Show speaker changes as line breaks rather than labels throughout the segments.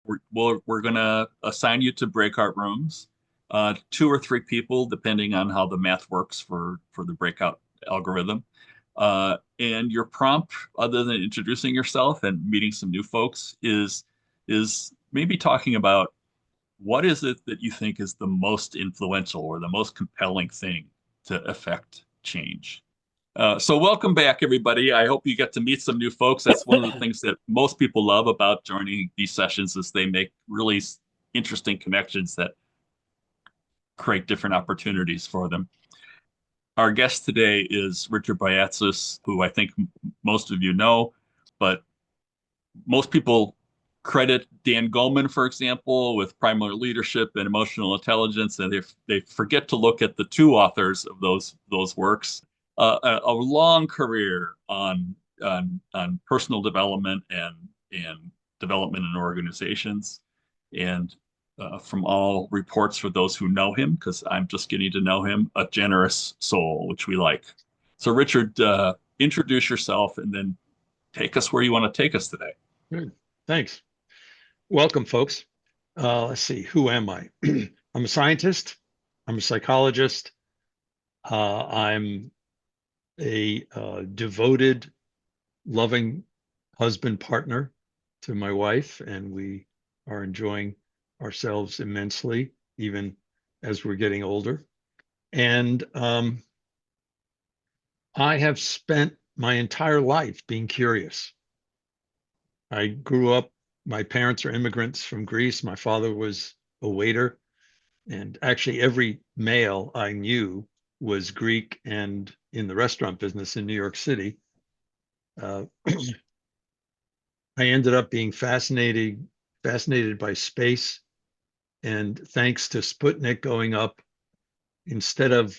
we're going to assign you to breakout rooms, 2 or 3 people, depending on how the math works for the breakout algorithm. And your prompt, other than introducing yourself and meeting some new folks, is maybe talking about what is it that you think is the most influential or the most compelling thing to affect change. So welcome back, everybody. I hope you get to meet some new folks. That's one of the things that most people love about joining these sessions is they make really interesting connections that create different opportunities for them. Our guest today is Richard Boyatzis, who I think most of you know, but most people credit Dan Goleman, for example, with primary leadership and emotional intelligence, and they forget to look at the two authors of those works. A long career on personal development and development in organizations, and from all reports for those who know him, because I'm just getting to know him, a generous soul, which we like. So, Richard, introduce yourself and then take us where you want to take us today.
Good. Thanks. Welcome, folks. Let's see, who am I? I'm a scientist. I'm a psychologist. I'm a devoted, loving husband partner to my wife, and we are enjoying ourselves immensely, even as we're getting older. And I have spent my entire life being curious. I grew up, my parents are immigrants from Greece. My father was a waiter, and actually every male I knew was Greek and in the restaurant business in New York City. I ended up being fascinated by space, and thanks to Sputnik going up, instead of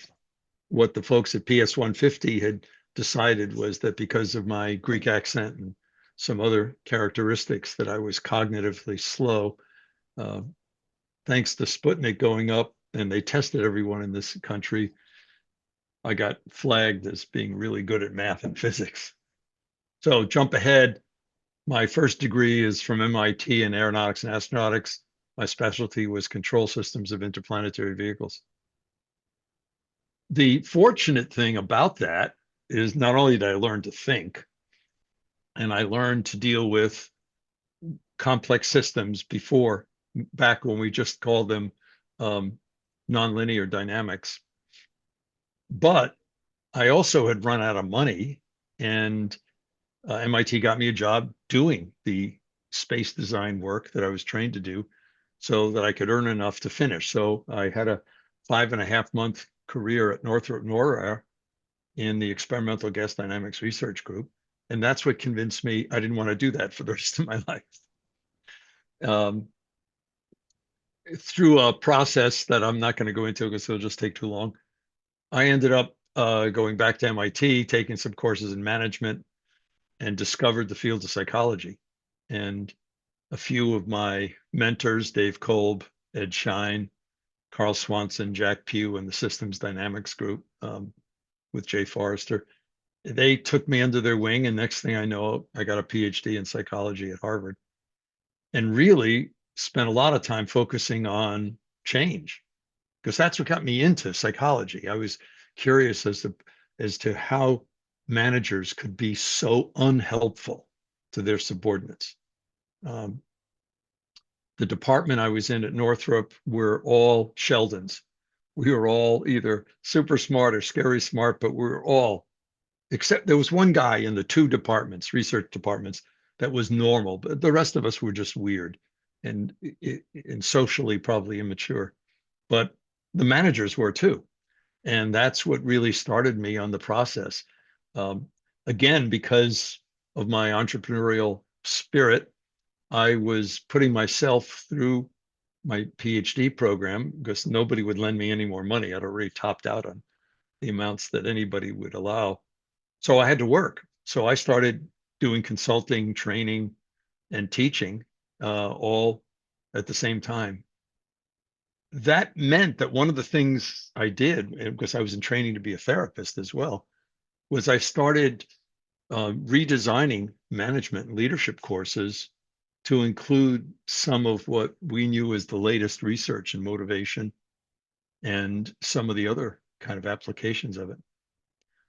what the folks at PS 150 had decided was that because of my Greek accent and some other characteristics that I was cognitively slow, thanks to Sputnik going up, and they tested everyone in this country, I got flagged as being really good at math and physics. So jump ahead. My first degree is from MIT in aeronautics and astronautics. My specialty was control systems of interplanetary vehicles. The fortunate thing about that is not only did I learn to think, and I learned to deal with complex systems back when we just called them nonlinear dynamics. But I also had run out of money, and MIT got me a job doing the space design work that I was trained to do so that I could earn enough to finish. So I had a 5.5-month career at Northrop Norrell in the Experimental Gas Dynamics Research Group. And that's what convinced me I didn't want to do that for the rest of my life. Through a process that I'm not going to go into because it'll just take too long, I ended up going back to MIT, taking some courses in management, and discovered the field of psychology. And a few of my mentors, Dave Kolb, Ed Schein, Carl Swanson, Jack Pugh, and the Systems Dynamics Group with Jay Forrester, they took me under their wing. And next thing I know, I got a PhD in psychology at Harvard and really spent a lot of time focusing on change, because that's what got me into psychology. I was curious as to how managers could be so unhelpful to their subordinates. The department I was in at Northrop were all Sheldons. We were all either super smart or scary smart, but we were all, except there was one guy in the two departments, research departments, that was normal, but the rest of us were just weird and socially probably immature. But the managers were too. And that's what really started me on the process. Again, because of my entrepreneurial spirit, I was putting myself through my PhD program because nobody would lend me any more money. I'd already topped out on the amounts that anybody would allow. So I had to work. So I started doing consulting, training, and teaching all at the same time. That meant that one of the things I did, because I was in training to be a therapist as well, was I started redesigning management and leadership courses to include some of what we knew as the latest research in motivation and some of the other kind of applications of it.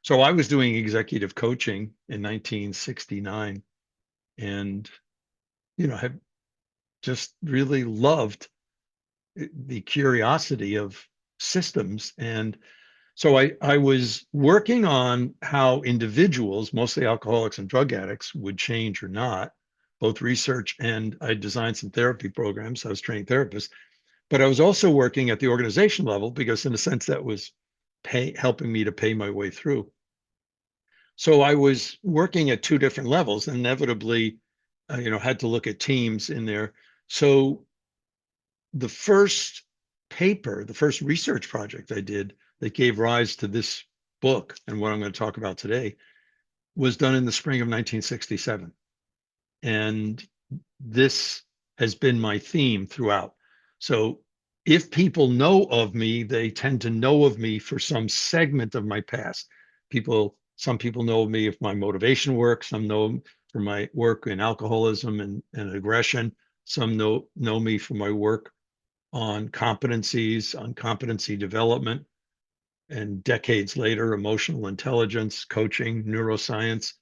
So I was doing executive coaching in 1969 and, had just really loved the curiosity of systems. And so I was working on how individuals, mostly alcoholics and drug addicts, would change or not, both research, and I designed some therapy programs. I was training therapists, but I was also working at the organization level because in a sense that was helping me to pay my way through. So I was working at two different levels, and inevitably, had to look at teams in there. So the first the first research project I did that gave rise to this book and what I'm going to talk about today was done in the spring of 1967. And this has been my theme throughout. So if people know of me, they tend to know of me for some segment of my past. Some people know me of my motivation work, some know for my work in alcoholism and aggression, some know me for my work on competencies, on competency development, and decades later, emotional intelligence, coaching, neuroscience.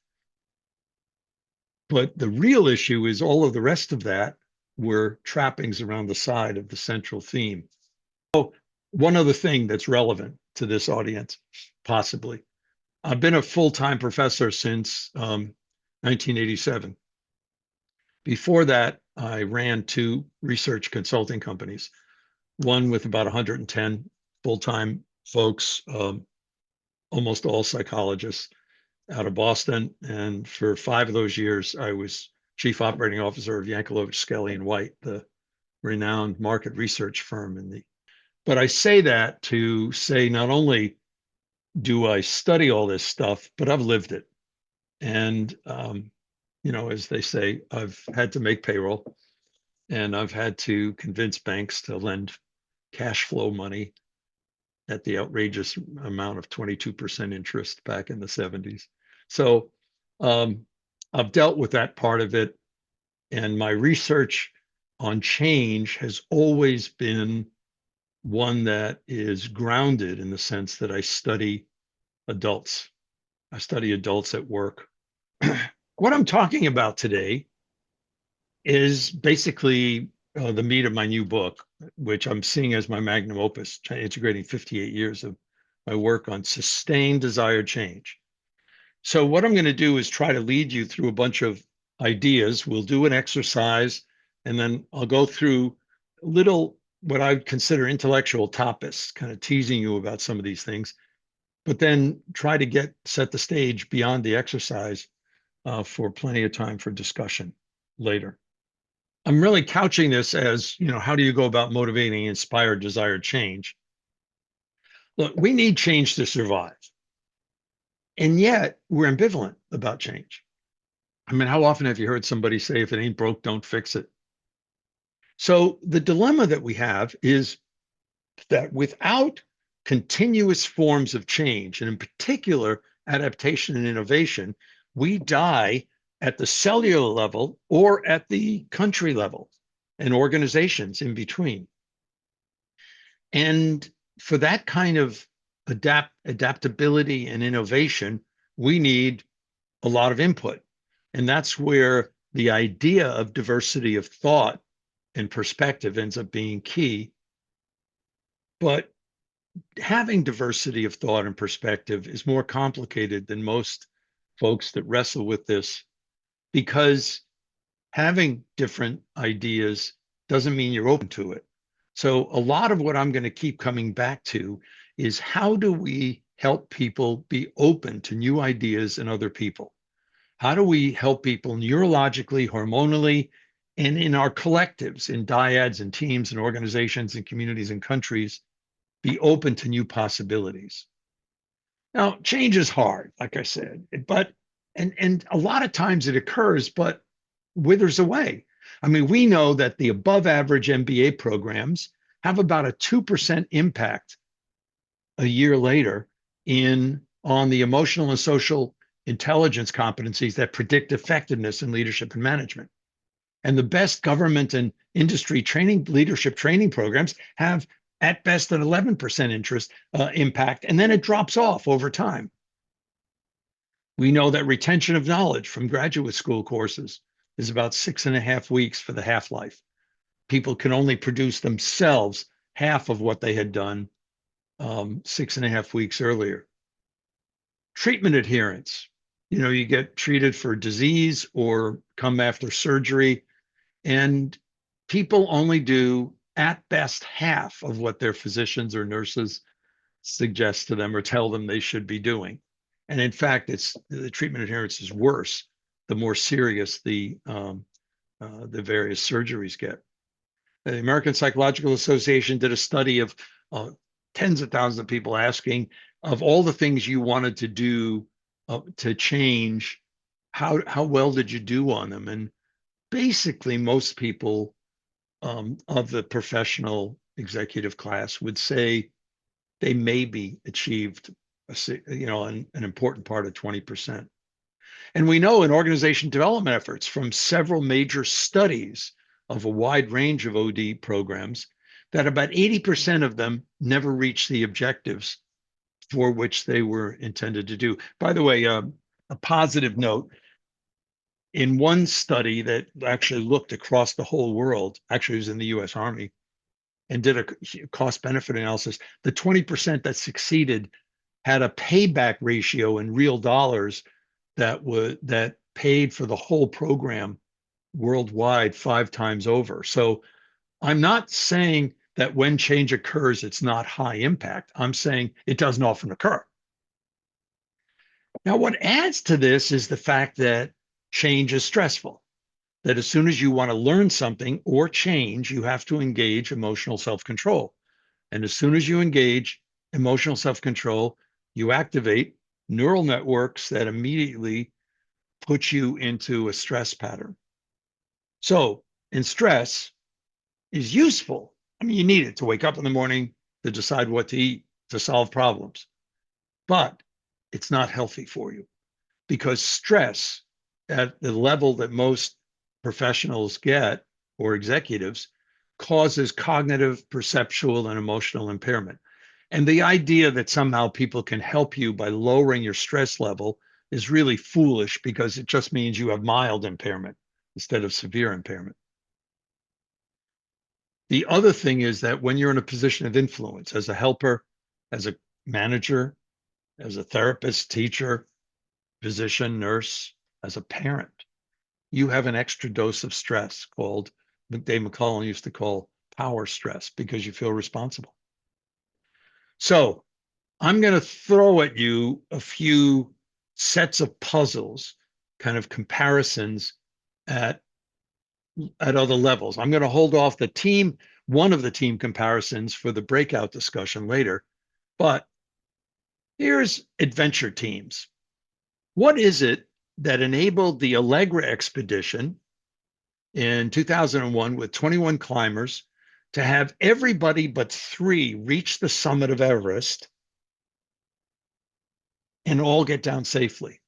But the real issue is all of the rest of that were trappings around the side of the central theme. Oh, one other thing that's relevant to this audience, possibly. I've been a full-time professor since 1987. Before that, I ran two research consulting companies, one with about 110 full-time folks, almost all psychologists out of Boston. And for 5 of those years, I was chief operating officer of Yankelovich, Skelly and White, the renowned market research firm but I say that to say not only do I study all this stuff, but I've lived it. And, as they say, I've had to make payroll and I've had to convince banks to lend cash flow money at the outrageous amount of 22% interest back in the 70s. So I've dealt with that part of it. And my research on change has always been one that is grounded in the sense that I study adults. I study adults at work. What I'm talking about today is basically the meat of my new book, which I'm seeing as my magnum opus, integrating 58 years of my work on sustained desired change. So what I'm going to do is try to lead you through a bunch of ideas. We'll do an exercise, and then I'll go through little, what I would consider intellectual topics, kind of teasing you about some of these things, but then try to set the stage beyond the exercise for plenty of time for discussion later. I'm really couching this as, how do you go about motivating inspired, desired change? Look, we need change to survive. And yet we're ambivalent about change. I mean, how often have you heard somebody say, if it ain't broke, don't fix it? So the dilemma that we have is that without continuous forms of change, and in particular, adaptation and innovation, we die at the cellular level or at the country level and organizations in between. And for that kind of adaptability and innovation, we need a lot of input. And that's where the idea of diversity of thought and perspective ends up being key. But having diversity of thought and perspective is more complicated than most folks that wrestle with this, because having different ideas doesn't mean you're open to it. So a lot of what I'm going to keep coming back to is how do we help people be open to new ideas and other people? How do we help people neurologically, hormonally, and in our collectives, in dyads and teams and organizations and communities and countries, be open to new possibilities? Now, change is hard, like I said, but and a lot of times it occurs, but withers away. I mean, we know that the above average MBA programs have about a 2% impact a year later on the emotional and social intelligence competencies that predict effectiveness in leadership and management. And the best government and industry training, leadership training programs have at best an 11% interest impact, and then it drops off over time. We know that retention of knowledge from graduate school courses is about 6.5 weeks for the half-life. People can only produce themselves half of what they had done 6.5 weeks earlier. Treatment adherence. You get treated for disease or come after surgery, and people only do at best half of what their physicians or nurses suggest to them or tell them they should be doing. And in fact, the treatment adherence is worse the more serious the various surgeries get. The American Psychological Association did a study of tens of thousands of people asking, of all the things you wanted to do to change, how well did you do on them? And basically, most people of the professional executive class would say they maybe achieved an important part of 20%. And we know in organization development efforts from several major studies of a wide range of OD programs that about 80% of them never reach the objectives for which they were intended to do. By the way, a positive note, in one study that actually looked across the whole world, actually it was in the US Army, and did a cost benefit analysis, the 20% that succeeded had a payback ratio in real dollars that paid for the whole program worldwide 5 times over. So I'm not saying that when change occurs, it's not high impact. I'm saying it doesn't often occur. Now, what adds to this is the fact that change is stressful, that as soon as you want to learn something or change, you have to engage emotional self-control. And as soon as you engage emotional self-control, you activate neural networks that immediately put you into a stress pattern. So, in stress is useful. I mean, you need it to wake up in the morning, to decide what to eat, to solve problems. But it's not healthy for you, because stress at the level that most professionals get or executives causes cognitive, perceptual, and emotional impairment. And the idea that somehow people can help you by lowering your stress level is really foolish, because it just means you have mild impairment instead of severe impairment. The other thing is that when you're in a position of influence as a helper, as a manager, as a therapist, teacher, physician, nurse, as a parent, you have an extra dose of stress called, Dave McClellan used to call power stress, because you feel responsible. So I'm going to throw at you a few sets of puzzles, kind of comparisons at other levels. I'm going to hold off one of the team comparisons for the breakout discussion later, but here's adventure teams. What is it that enabled the Allegra expedition in 2001 with 21 climbers to have everybody but 3 reach the summit of Everest and all get down safely?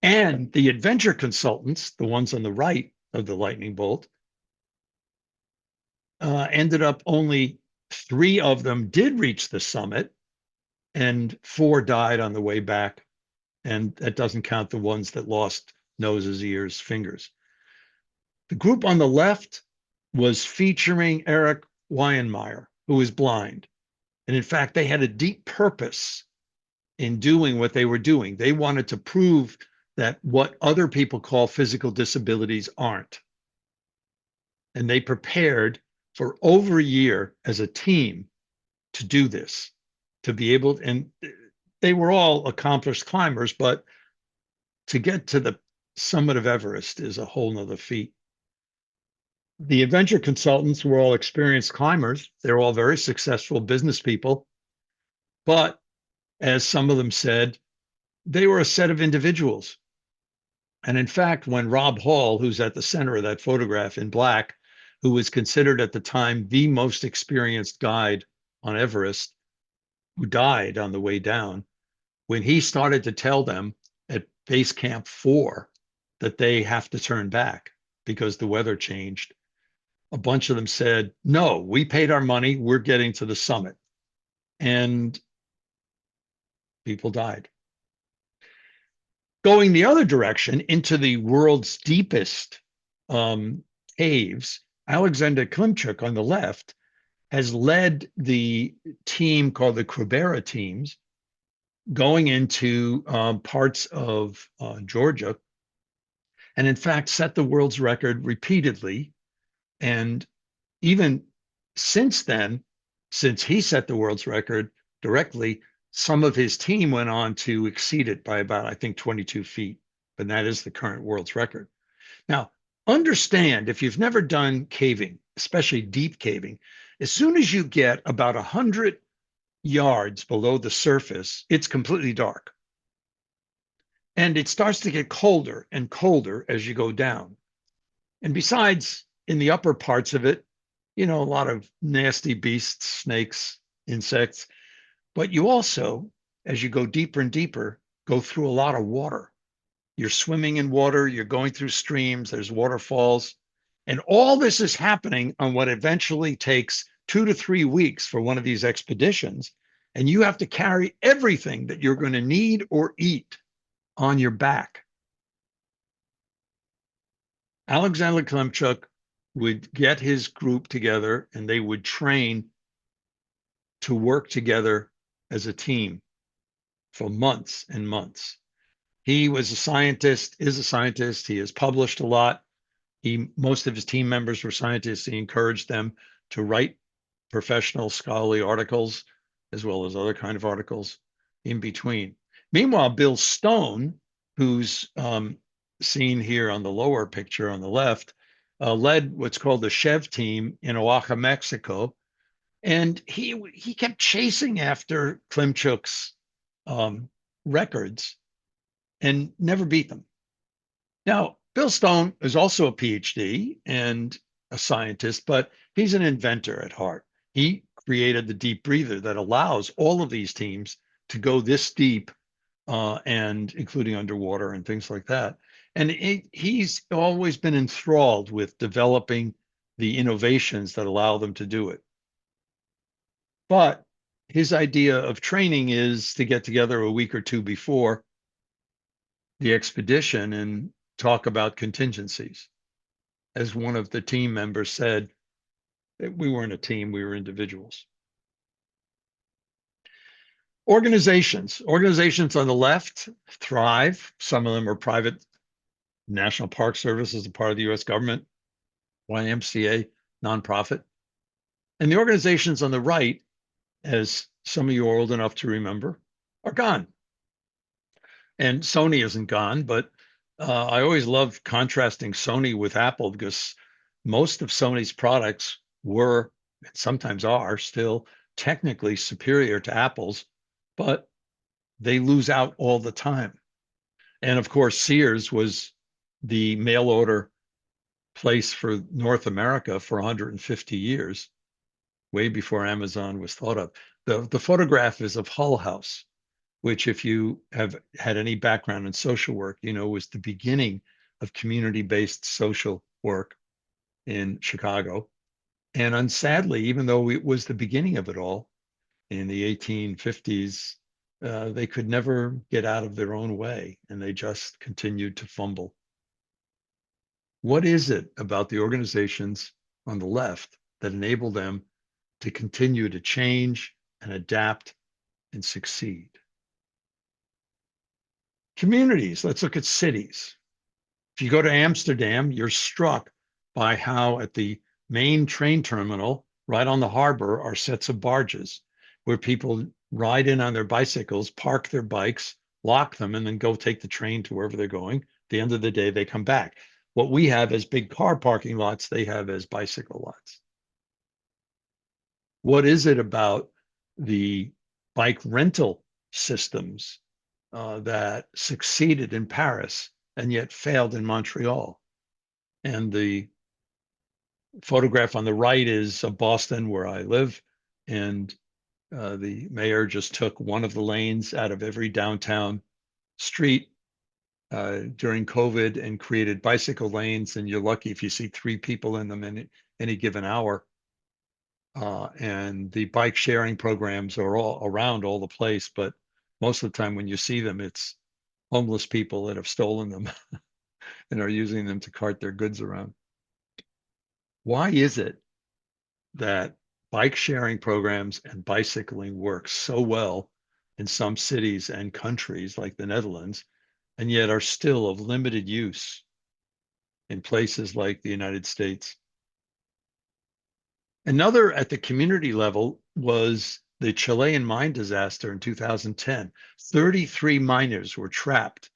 And the adventure consultants, the ones on the right of the lightning bolt, ended up only 3 of them did reach the summit, and 4 died on the way back. And that doesn't count the ones that lost noses, ears, fingers. The group on the left was featuring Eric Weinmeier, who is blind. And in fact, they had a deep purpose in doing what they were doing. They wanted to prove that what other people call physical disabilities aren't. And they prepared for over a year as a team to do this, to be able, and they were all accomplished climbers, but to get to the summit of Everest is a whole nother feat. The adventure consultants were all experienced climbers. They're all very successful business people. But as some of them said, they were a set of individuals. And in fact, when Rob Hall, who's at the center of that photograph in black, who was considered at the time the most experienced guide on Everest, who died on the way down, when he started to tell them at base camp 4 that they have to turn back, because the weather changed, a bunch of them said, no, we paid our money, we're getting to the summit. And people died. Going the other direction into the world's deepest caves, Alexander Klimchuk on the left has led the team called the Krubera teams going into parts of Georgia, and in fact set the world's record repeatedly. And even since then, since he set the world's record directly, some of his team went on to exceed it by about, I think, 22 feet. But that is the current world's record. Now, understand, if you've never done caving, especially deep caving, as soon as you get about 100 yards below the surface, it's completely dark. And it starts to get colder and colder as you go down. And besides, in the upper parts of it, a lot of nasty beasts, snakes, insects, but you also, as you go deeper and deeper, go through a lot of water. You're swimming in water, you're going through streams, there's waterfalls, and all this is happening on what eventually takes 2 to 3 weeks for one of these expeditions. And you have to carry everything that you're going to need or eat on your back. Alexander Klimchuk would get his group together and they would train to work together as a team for months and months. He was a scientist, is a scientist. He has published a lot. Most of his team members were scientists. He encouraged them to write professional scholarly articles, as well as other kind of articles in between. Meanwhile, Bill Stone, who's seen here on the lower picture on the left, led what's called the Chev team in Oaxaca, Mexico. And he kept chasing after Klimchuk's records and never beat them. Now, Bill Stone is also a PhD and a scientist, but he's an inventor at heart. He created the deep breather that allows all of these teams to go this deep, and including underwater and things like that. And he's always been enthralled with developing the innovations that allow them to do it. But his idea of training is to get together a week or two before the expedition and talk about contingencies. As one of the team members said, we weren't a team, we were individuals. Organizations on the left thrive. Some of them are private. National Park Service is a part of the US government, YMCA, nonprofit. And the organizations on the right, as some of you are old enough to remember, are gone. And Sony isn't gone, but I always love contrasting Sony with Apple because most of Sony's products were, and sometimes are still, technically superior to Apple's, but they lose out all the time. And of course, Sears was the mail order place for North America for 150 years, way before Amazon was thought of. The photograph is of Hull House, which, if you have had any background in social work, was the beginning of community-based social work in Chicago. And unsadly, even though it was the beginning of it all in the 1850s, they could never get out of their own way, and they just continued to fumble. What is it about the organizations on the left that enable them to continue to change and adapt and succeed? Communities, let's look at cities. If you go to Amsterdam, you're struck by how at the main train terminal, right on the harbor, are sets of barges where people ride in on their bicycles, park their bikes, lock them, and then go take the train to wherever they're going. At the end of the day, they come back. What we have as big car parking lots, they have as bicycle lots. What is it about the bike rental systems that succeeded in Paris and yet failed in Montreal? And the photograph on the right is of Boston, where I live, and the mayor just took one of the lanes out of every downtown street during COVID and created bicycle lanes, and you're lucky if you see 3 people in them in any given hour. And the bike sharing programs are all around all the place, but most of the time when you see them, it's homeless people that have stolen them and are using them to cart their goods around. Why is it that bike sharing programs and bicycling work so well in some cities and countries like the Netherlands, and yet are still of limited use in places like the United States? Another at the community level was the Chilean mine disaster in 2010. 33 miners were trapped.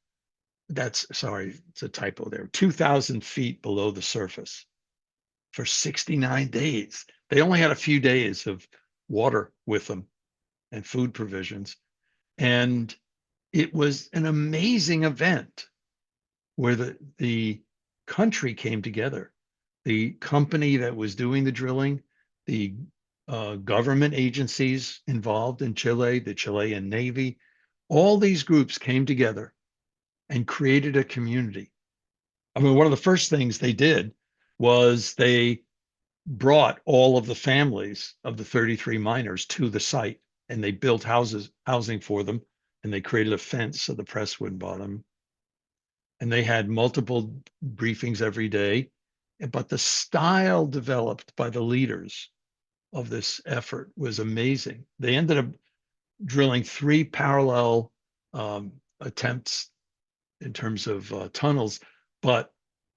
Sorry, it's a typo there. 2,000 feet below the surface for 69 days. They only had a few days of water with them and food provisions. And it was an amazing event where the country came together. The company that was doing the drilling, the government agencies involved in Chile, the Chilean Navy, all these groups came together and created a community. I mean, one of the first things they did was they brought all of the families of the 33 miners to the site, and they built housing for them, and they created a fence so the press wouldn't bother them. And they had multiple briefings every day. But the style developed by the leaders of this effort was amazing. They ended up drilling 3 parallel attempts in terms of tunnels, but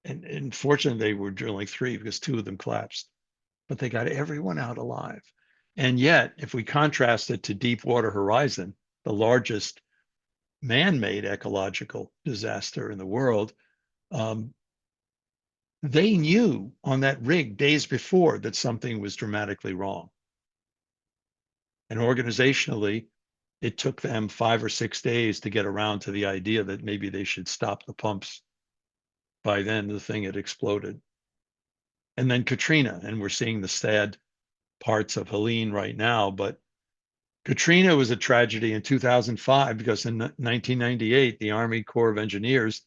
and fortunately they were drilling 3 because 2 of them collapsed. But they got everyone out alive. And yet, if we contrast it to Deepwater Horizon, the largest man-made ecological disaster in the world, they knew on that rig days before that something was dramatically wrong. And organizationally, it took them 5 or 6 days to get around to the idea that maybe they should stop the pumps. By then, the thing had exploded. And then Katrina, and we're seeing the sad parts of Helene right now, but Katrina was a tragedy in 2005 because in 1998, the Army Corps of Engineers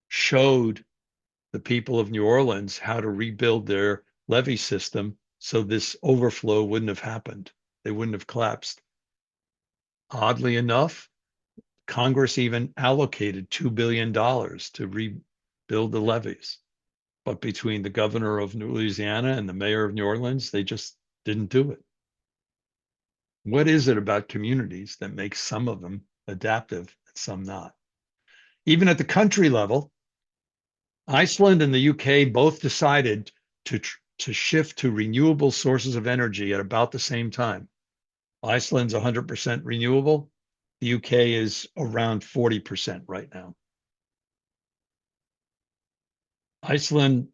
showed the people of New Orleans how to rebuild their levee system so this overflow wouldn't have happened. They wouldn't have collapsed. Oddly enough, Congress even allocated $2 billion to rebuild the levees. But between the governor of Louisiana and the mayor of New Orleans, they just didn't do it. What is it about communities that makes some of them adaptive and some not? Even at the country level, Iceland and the UK both decided to shift to renewable sources of energy at about the same time. Iceland's 100% renewable. The UK is around 40% right now. Iceland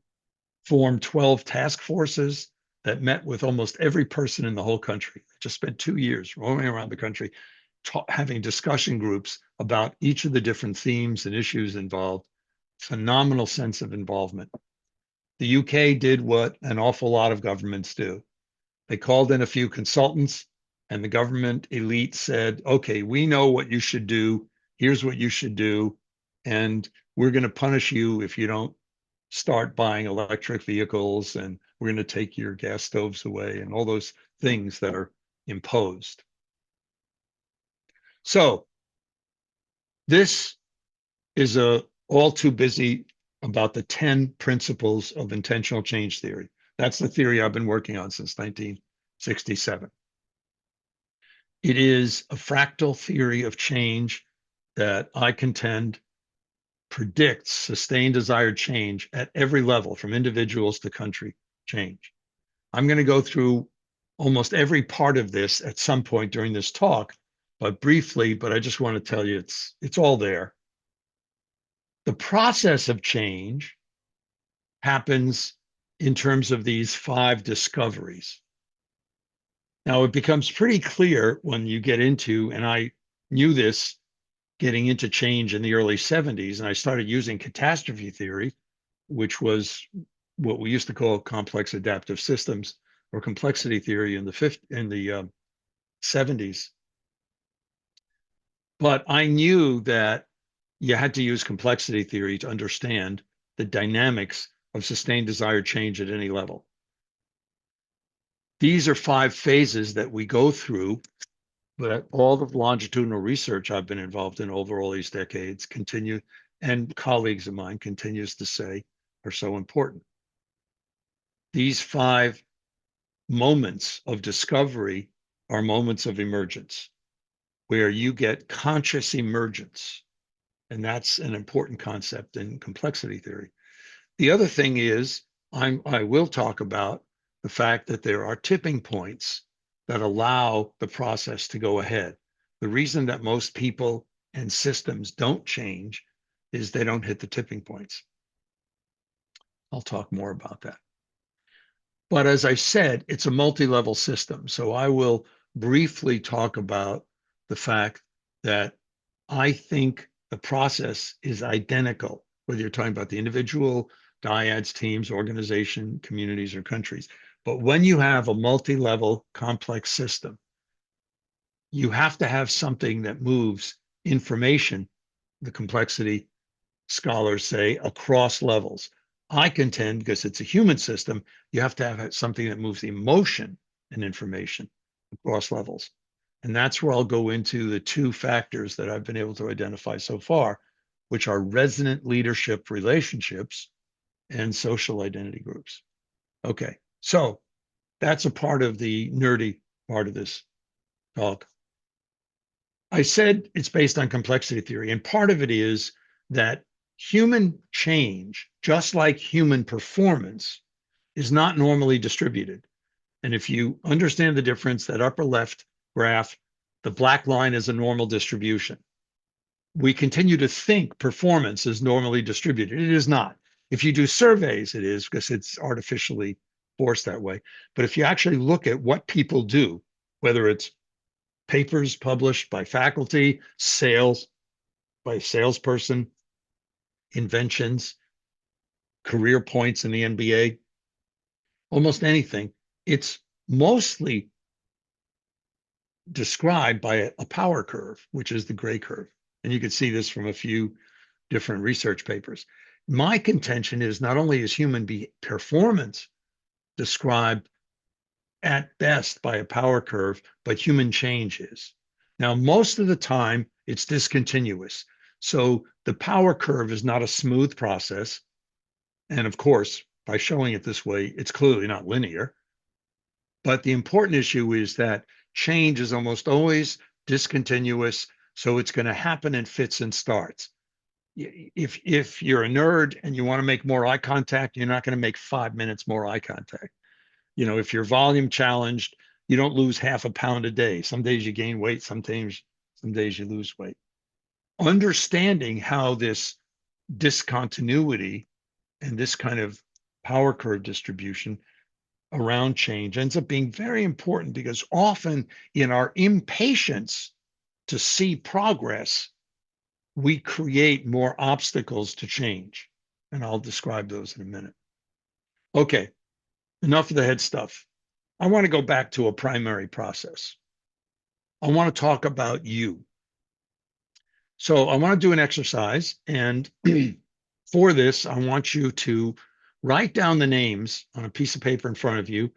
formed 12 task forces that met with almost every person in the whole country. Just spent 2 years roaming around the country, having discussion groups about each of the different themes and issues involved. Phenomenal sense of involvement. The UK did what an awful lot of governments do. They called in a few consultants, and the government elite said, okay, we know what you should do. Here's what you should do. And we're going to punish you if you don't start buying electric vehicles, and we're going to take your gas stoves away, and all those things that are imposed. So this is a all too busy about the 10 principles of intentional change theory. That's the theory I've been working on since 1967. It is a fractal theory of change that I contend predicts sustained desired change at every level, from individuals to country change. I'm going to go through almost every part of this at some point during this talk, but briefly, but I just want to tell you it's all there. The process of change happens in terms of these 5 discoveries. Now, it becomes pretty clear when you get into, and I knew this getting into change in the early 70s, and I started using catastrophe theory, which was what we used to call complex adaptive systems or complexity theory in the 70s. But I knew that you had to use complexity theory to understand the dynamics of sustained desired change at any level. These are 5 phases that we go through, but all the longitudinal research I've been involved in over all these decades continue, and colleagues of mine continues to say are so important. These 5 moments of discovery are moments of emergence, where you get conscious emergence. And that's an important concept in complexity theory. The other thing is, I will talk about the fact that there are tipping points that allow the process to go ahead. The reason that most people and systems don't change is they don't hit the tipping points. I'll talk more about that. But as I said, it's a multi-level system. So I will briefly talk about the fact that I think the process is identical, whether you're talking about the individual, dyads, teams, organization, communities, or countries. But when you have a multi-level complex system, you have to have something that moves information, the complexity scholars say, across levels. I contend, because it's a human system, you have to have something that moves emotion and information across levels. And that's where I'll go into the 2 factors that I've been able to identify so far, which are resonant leadership relationships and social identity groups. Okay, so that's a part of the nerdy part of this talk. I said it's based on complexity theory, and part of it is that human change, just like human performance, is not normally distributed. And if you understand the difference, that upper left graph, the black line is a normal distribution. We continue to think performance is normally distributed. It is not. If you do surveys, it is, because it's artificially forced that way. But if you actually look at what people do, whether it's papers published by faculty, sales by a salesperson, inventions, career points in the NBA, almost anything, it's mostly described by a power curve, which is the gray curve. And you can see this from a few different research papers. My contention is not only is human performance described at best by a power curve, but human change is. Now, most of the time, it's discontinuous. So the power curve is not a smooth process. And of course, by showing it this way, it's clearly not linear. But the important issue is that change is almost always discontinuous. So it's going to happen in fits and starts. If you're a nerd and you want to make more eye contact, you're not going to make 5 minutes more eye contact. You know, if you're volume challenged, you don't lose half a pound a day. Some days you gain weight, some days you lose weight. Understanding how this discontinuity and this kind of power curve distribution around change ends up being very important, because often in our impatience to see progress, we create more obstacles to change. And I'll describe those in a minute. Okay, enough of the head stuff. I want to go back to a primary process. I want to talk about you. So I want to do an exercise. And for this, I want you to write down the names on a piece of paper in front of you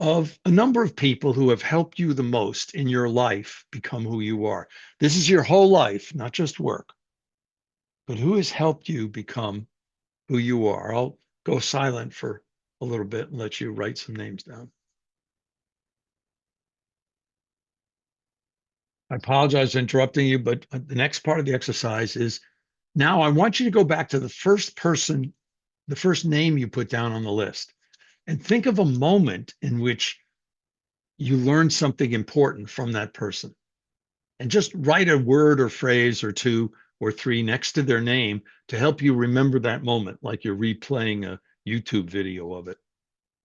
of a number of people who have helped you the most in your life become who you are. This is your whole life, not just work, but who has helped you become who you are. I'll go silent for a little bit and let you write some names down. I apologize for interrupting you, but the next part of the exercise is, now I want you to go back to the first person, the first name you put down on the list, and think of a moment in which you learned something important from that person. And just write a word or phrase or 2 or 3 next to their name to help you remember that moment, like you're replaying a YouTube video of it.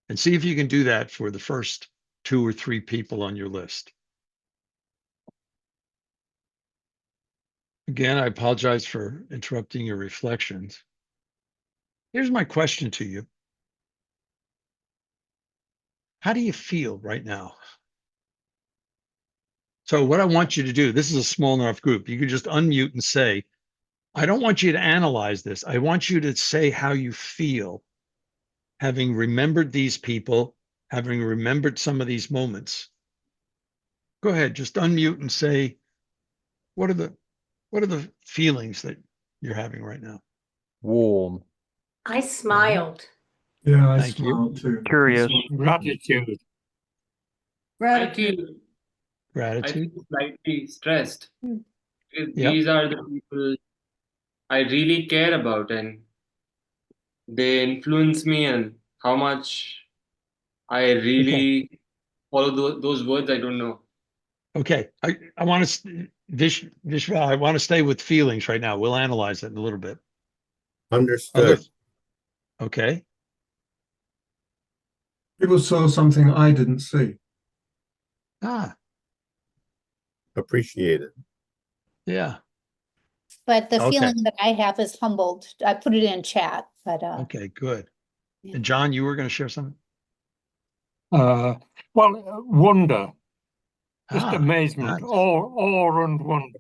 And see if you can do that for the first 2 or 3 people on your list. Again, I apologize for interrupting your reflections. Here's my question to you. How do you feel right now? So what I want you to do, this is a small enough group, you can just unmute and say, I don't want you to analyze this. I want you to say how you feel, having remembered these people, having remembered some of these moments. Go ahead, just unmute and say, what are the feelings that you're having right now?
Warm.
I smiled.
Yeah, I
Thank you.
smiled too.
Curious.
Gratitude. I feel
Gratitude.
slightly stressed.
Hmm.
Because
Yep.
these are the people I really care about, and they influence me, and how much I really follow those words, I don't know.
Okay. I want to, Vishwa, I want to stay with feelings right now. We'll analyze it in a little bit.
Understood.
Okay.
People saw something I didn't see.
Ah,
Appreciated.
yeah.
But the
Okay.
feeling that I have is humbled. I put it in chat, but
Okay, good.
Yeah.
And John, you were going to share something?
Wonder, just
Ah,
amazement,
nice.
awe and wonder.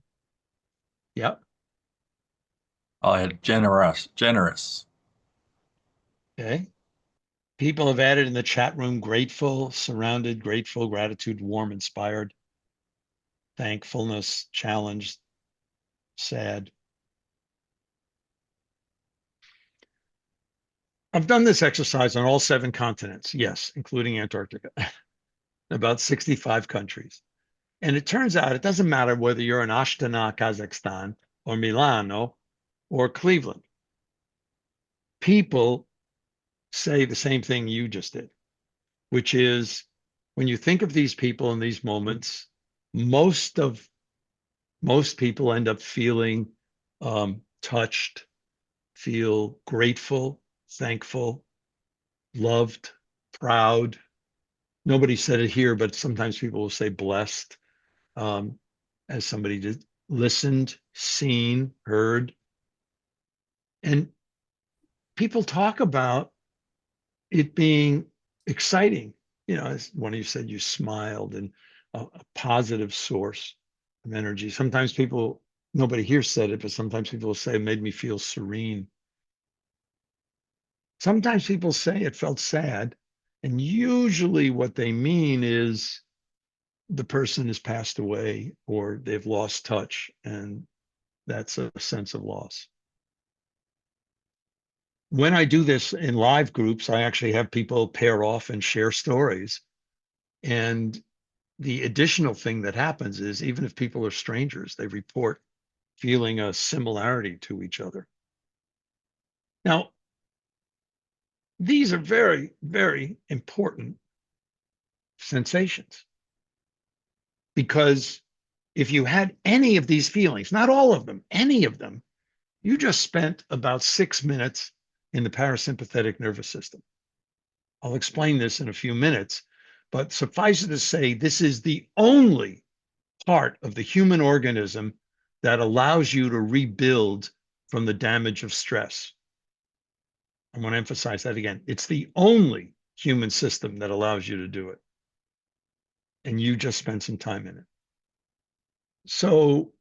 Yep.
I had generous.
Okay. People have added in the chat room, grateful, surrounded, grateful, gratitude, warm, inspired, thankfulness, challenged, sad. I've done this exercise on all 7 continents, yes, including Antarctica, about 65 countries. And it turns out it doesn't matter whether you're in Astana, Kazakhstan, or Milano, or Cleveland. People say the same thing you just did, which is when you think of these people in these moments, most people end up feeling touched, feel grateful, thankful, loved, proud. Nobody said it here, but sometimes people will say blessed, as somebody did, listened, seen, heard. And people talk about it being exciting. You know, as one of you said, you smiled, and a positive source of energy. Sometimes people, nobody here said it, but sometimes people will say it made me feel serene. Sometimes people say it felt sad. And usually what they mean is the person has passed away or they've lost touch, and that's a sense of loss. When I do this in live groups, I actually have people pair off and share stories. And the additional thing that happens is even if people are strangers, they report feeling a similarity to each other. Now, these are very, very important sensations, because if you had any of these feelings, not all of them, any of them, you just spent about 6 minutes in the parasympathetic nervous system. I'll explain this in a few minutes, but suffice it to say, this is the only part of the human organism that allows you to rebuild from the damage of stress. I want to emphasize that again. It's the only human system that allows you to do it. And you just spent some time in it. So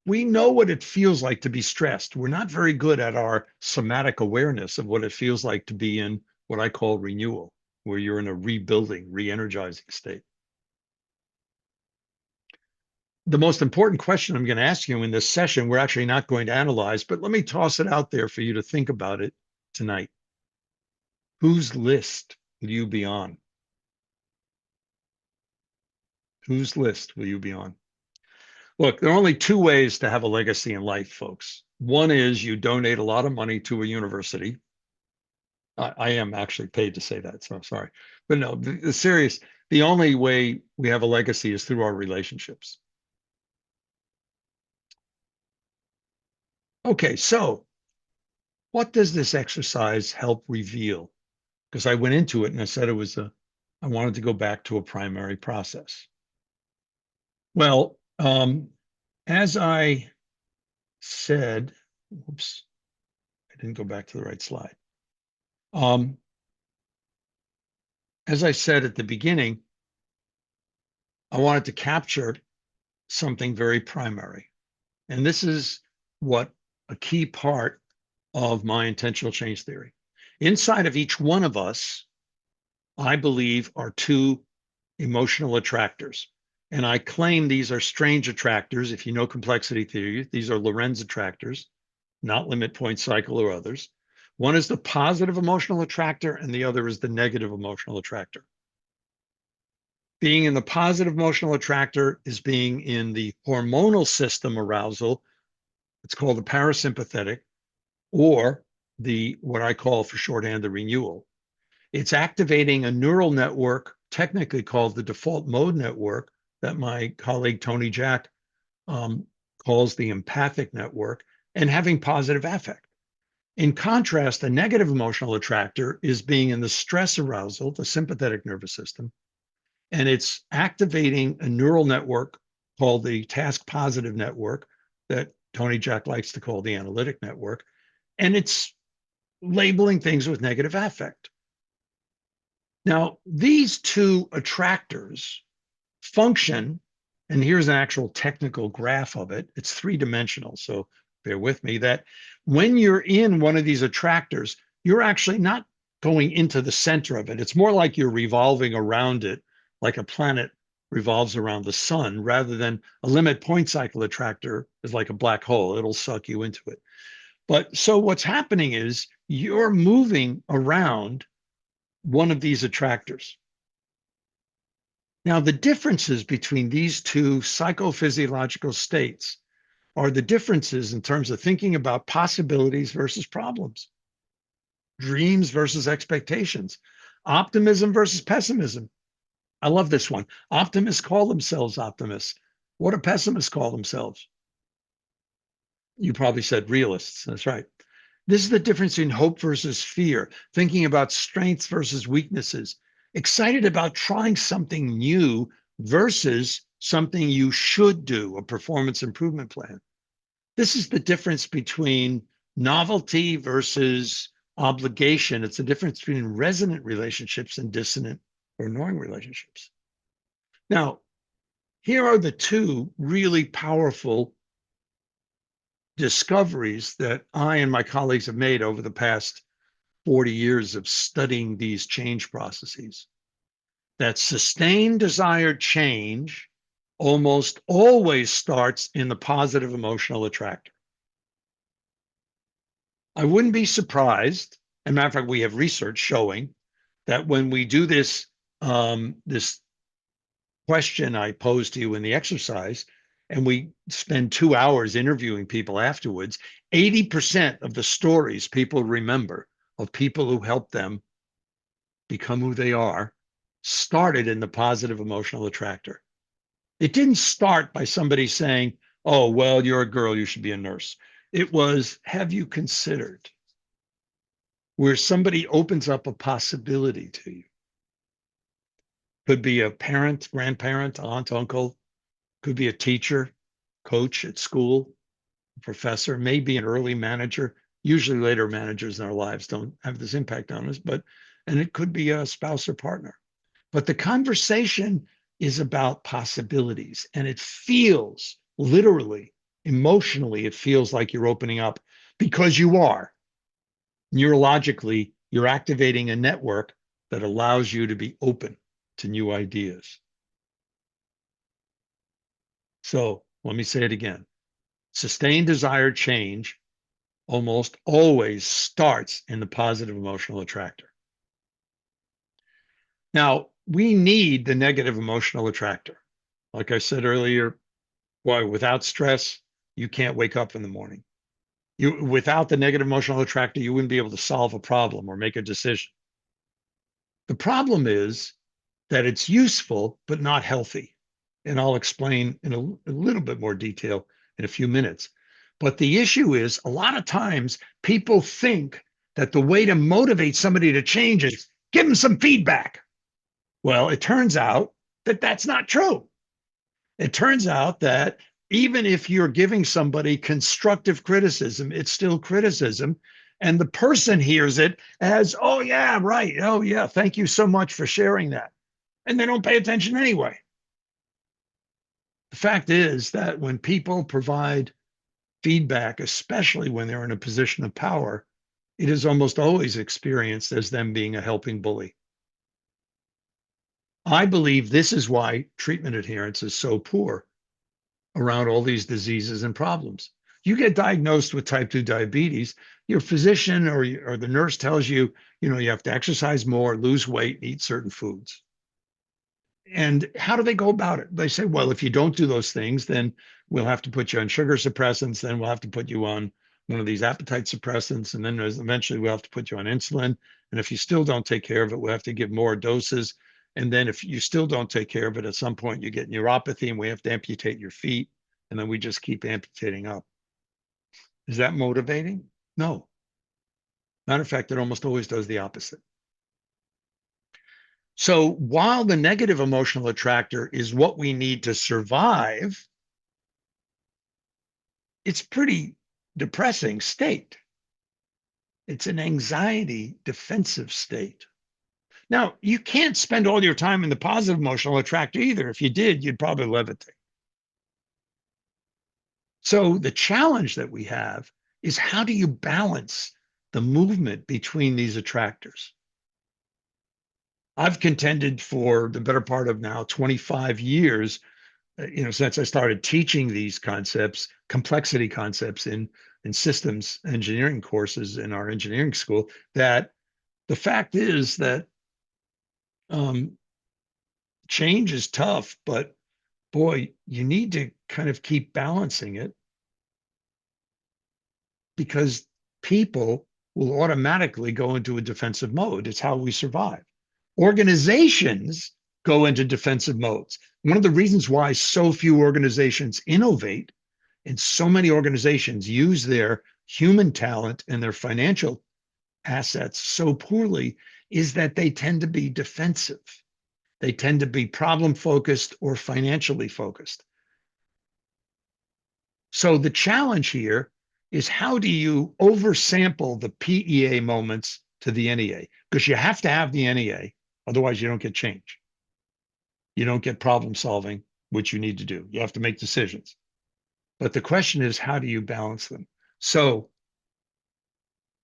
we know what it feels like to be stressed. We're not very good at our somatic awareness of what it feels like to be in what I call renewal, where you're in a rebuilding, re-energizing state. The most important question I'm going to ask you in this session, we're actually not going to analyze, but let me toss it out there for you to think about it tonight. Whose list will you be on? Whose list will you be on? Look, there are only 2 ways to have a legacy in life, folks. One is you donate a lot of money to a university. I am actually paid to say that, so I'm sorry. But no, the only way we have a legacy is through our relationships. Okay, so what does this exercise help reveal? Because I went into it and I said I wanted to go back to a primary process. Well, as I said, oops, I didn't go back to the right slide. As I said at the beginning, I wanted to capture something very primary. And this is what a key part of my intentional change theory. Inside of each one of us, I believe, are two emotional attractors. And I claim these are strange attractors. If you know complexity theory, these are Lorentz attractors, not limit point cycle or others. One is the positive emotional attractor, and the other is the negative emotional attractor. Being in the positive emotional attractor is being in the hormonal system arousal. It's called the parasympathetic, or the what I call for shorthand the renewal. It's activating a neural network, technically called the default mode network, that my colleague Tony Jack calls the empathic network, and having positive affect. In contrast, the negative emotional attractor is being in the stress arousal, the sympathetic nervous system, and it's activating a neural network called the task positive network that Tony Jack likes to call the analytic network, and it's labeling things with negative affect. Now, these two attractors function, and here's an actual technical graph of it. It's three-dimensional, so bear with me, that when you're in one of these attractors, you're actually not going into the center of it. It's more like you're revolving around it, like a planet revolves around the sun, rather than a limit point cycle attractor is like a black hole. It'll suck you into it. But so what's happening is you're moving around one of these attractors. Now, the differences between these two psychophysiological states are the differences in terms of thinking about possibilities versus problems, dreams versus expectations, optimism versus pessimism. I love this one. Optimists call themselves optimists. What do pessimists call themselves? You probably said realists. That's right. This is the difference in hope versus fear, thinking about strengths versus weaknesses, excited about trying something new versus something you should do, a performance improvement plan. This is the difference between novelty versus obligation. It's the difference between resonant relationships and dissonant or annoying relationships. Now, here are the two really powerful discoveries that I and my colleagues have made over the past 40 years of studying these change processes. That sustained desired change almost always starts in the positive emotional attractor. I wouldn't be surprised, as a matter of fact, we have research showing that when we do this, this question I posed to you in the exercise, and we spend 2 hours interviewing people afterwards, 80% of the stories people remember of people who helped them become who they are started in the positive emotional attractor. It didn't start by somebody saying, oh, well, you're a girl, you should be a nurse. It was, have you considered? Where somebody opens up a possibility to you. Could be a parent, grandparent, aunt, uncle, could be a teacher, coach at school, professor, maybe an early manager. Usually later managers in our lives don't have this impact on us, and it could be a spouse or partner. But the conversation is about possibilities, and it feels literally, emotionally, it feels like you're opening up because you are. Neurologically, you're activating a network that allows you to be open to new ideas. So let me say it again. Sustained desired change almost always starts in the positive emotional attractor. Now, we need the negative emotional attractor. Like I said earlier, boy, without stress, you can't wake up in the morning. Without the negative emotional attractor, you wouldn't be able to solve a problem or make a decision. The problem is that it's useful, but not healthy. And I'll explain in a little bit more detail in a few minutes. But the issue is a lot of times people think that the way to motivate somebody to change is give them some feedback. Well, it turns out that that's not true. It turns out that even if you're giving somebody constructive criticism, it's still criticism. And the person hears it as, oh, yeah, right. Oh, yeah, thank you so much for sharing that. And they don't pay attention anyway. The fact is that when people provide feedback, especially when they're in a position of power, it is almost always experienced as them being a helping bully. I believe this is why treatment adherence is so poor around all these diseases and problems. You get diagnosed with type 2 diabetes, your physician or the nurse tells you, you have to exercise more, lose weight, and eat certain foods. And how do they go about it? They say, well, if you don't do those things, then we'll have to put you on sugar suppressants, then we'll have to put you on one of these appetite suppressants, and then eventually we'll have to put you on insulin. And if you still don't take care of it, we'll have to give more doses. And then if you still don't take care of it, at some point you get neuropathy and we have to amputate your feet. And then we just keep amputating up. Is that motivating? No. Matter of fact, it almost always does the opposite. So while the negative emotional attractor is what we need to survive, it's pretty depressing state. It's an anxiety defensive state. Now, you can't spend all your time in the positive emotional attractor either. If you did, you'd probably levitate. So the challenge that we have is, how do you balance the movement between these attractors? I've contended for the better part of now 25 years, since I started teaching these concepts, complexity concepts in systems engineering courses in our engineering school, that the fact is that change is tough, but boy, you need to kind of keep balancing it, because people will automatically go into a defensive mode. It's how we survive. Organizations go into defensive modes. One of the reasons why so few organizations innovate and so many organizations use their human talent and their financial assets so poorly is that they tend to be defensive. They tend to be problem focused or financially focused. So the challenge here is, how do you oversample the PEA moments to the NEA? Because you have to have the NEA, otherwise you don't get change. You don't get problem solving, which you need to do. You have to make decisions. But the question is, how do you balance them? So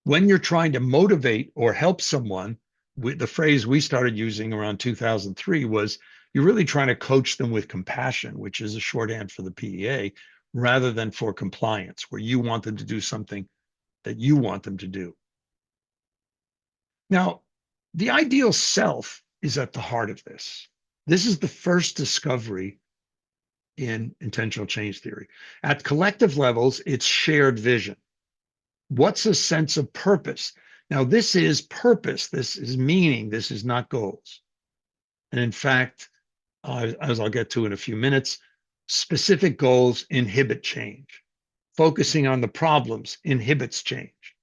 when you're trying to motivate or help someone, the phrase we started using around 2003 was, you're really trying to coach them with compassion, which is a shorthand for the PEA, rather than for compliance, where you want them to do something that you want them to do. Now, the ideal self is at the heart of this. This is the first discovery in intentional change theory. At collective levels, it's shared vision. What's a sense of purpose? Now, this is purpose. This is meaning. This is not goals. And in fact, as I'll get to in a few minutes, specific goals inhibit change. Focusing on the problems inhibits change.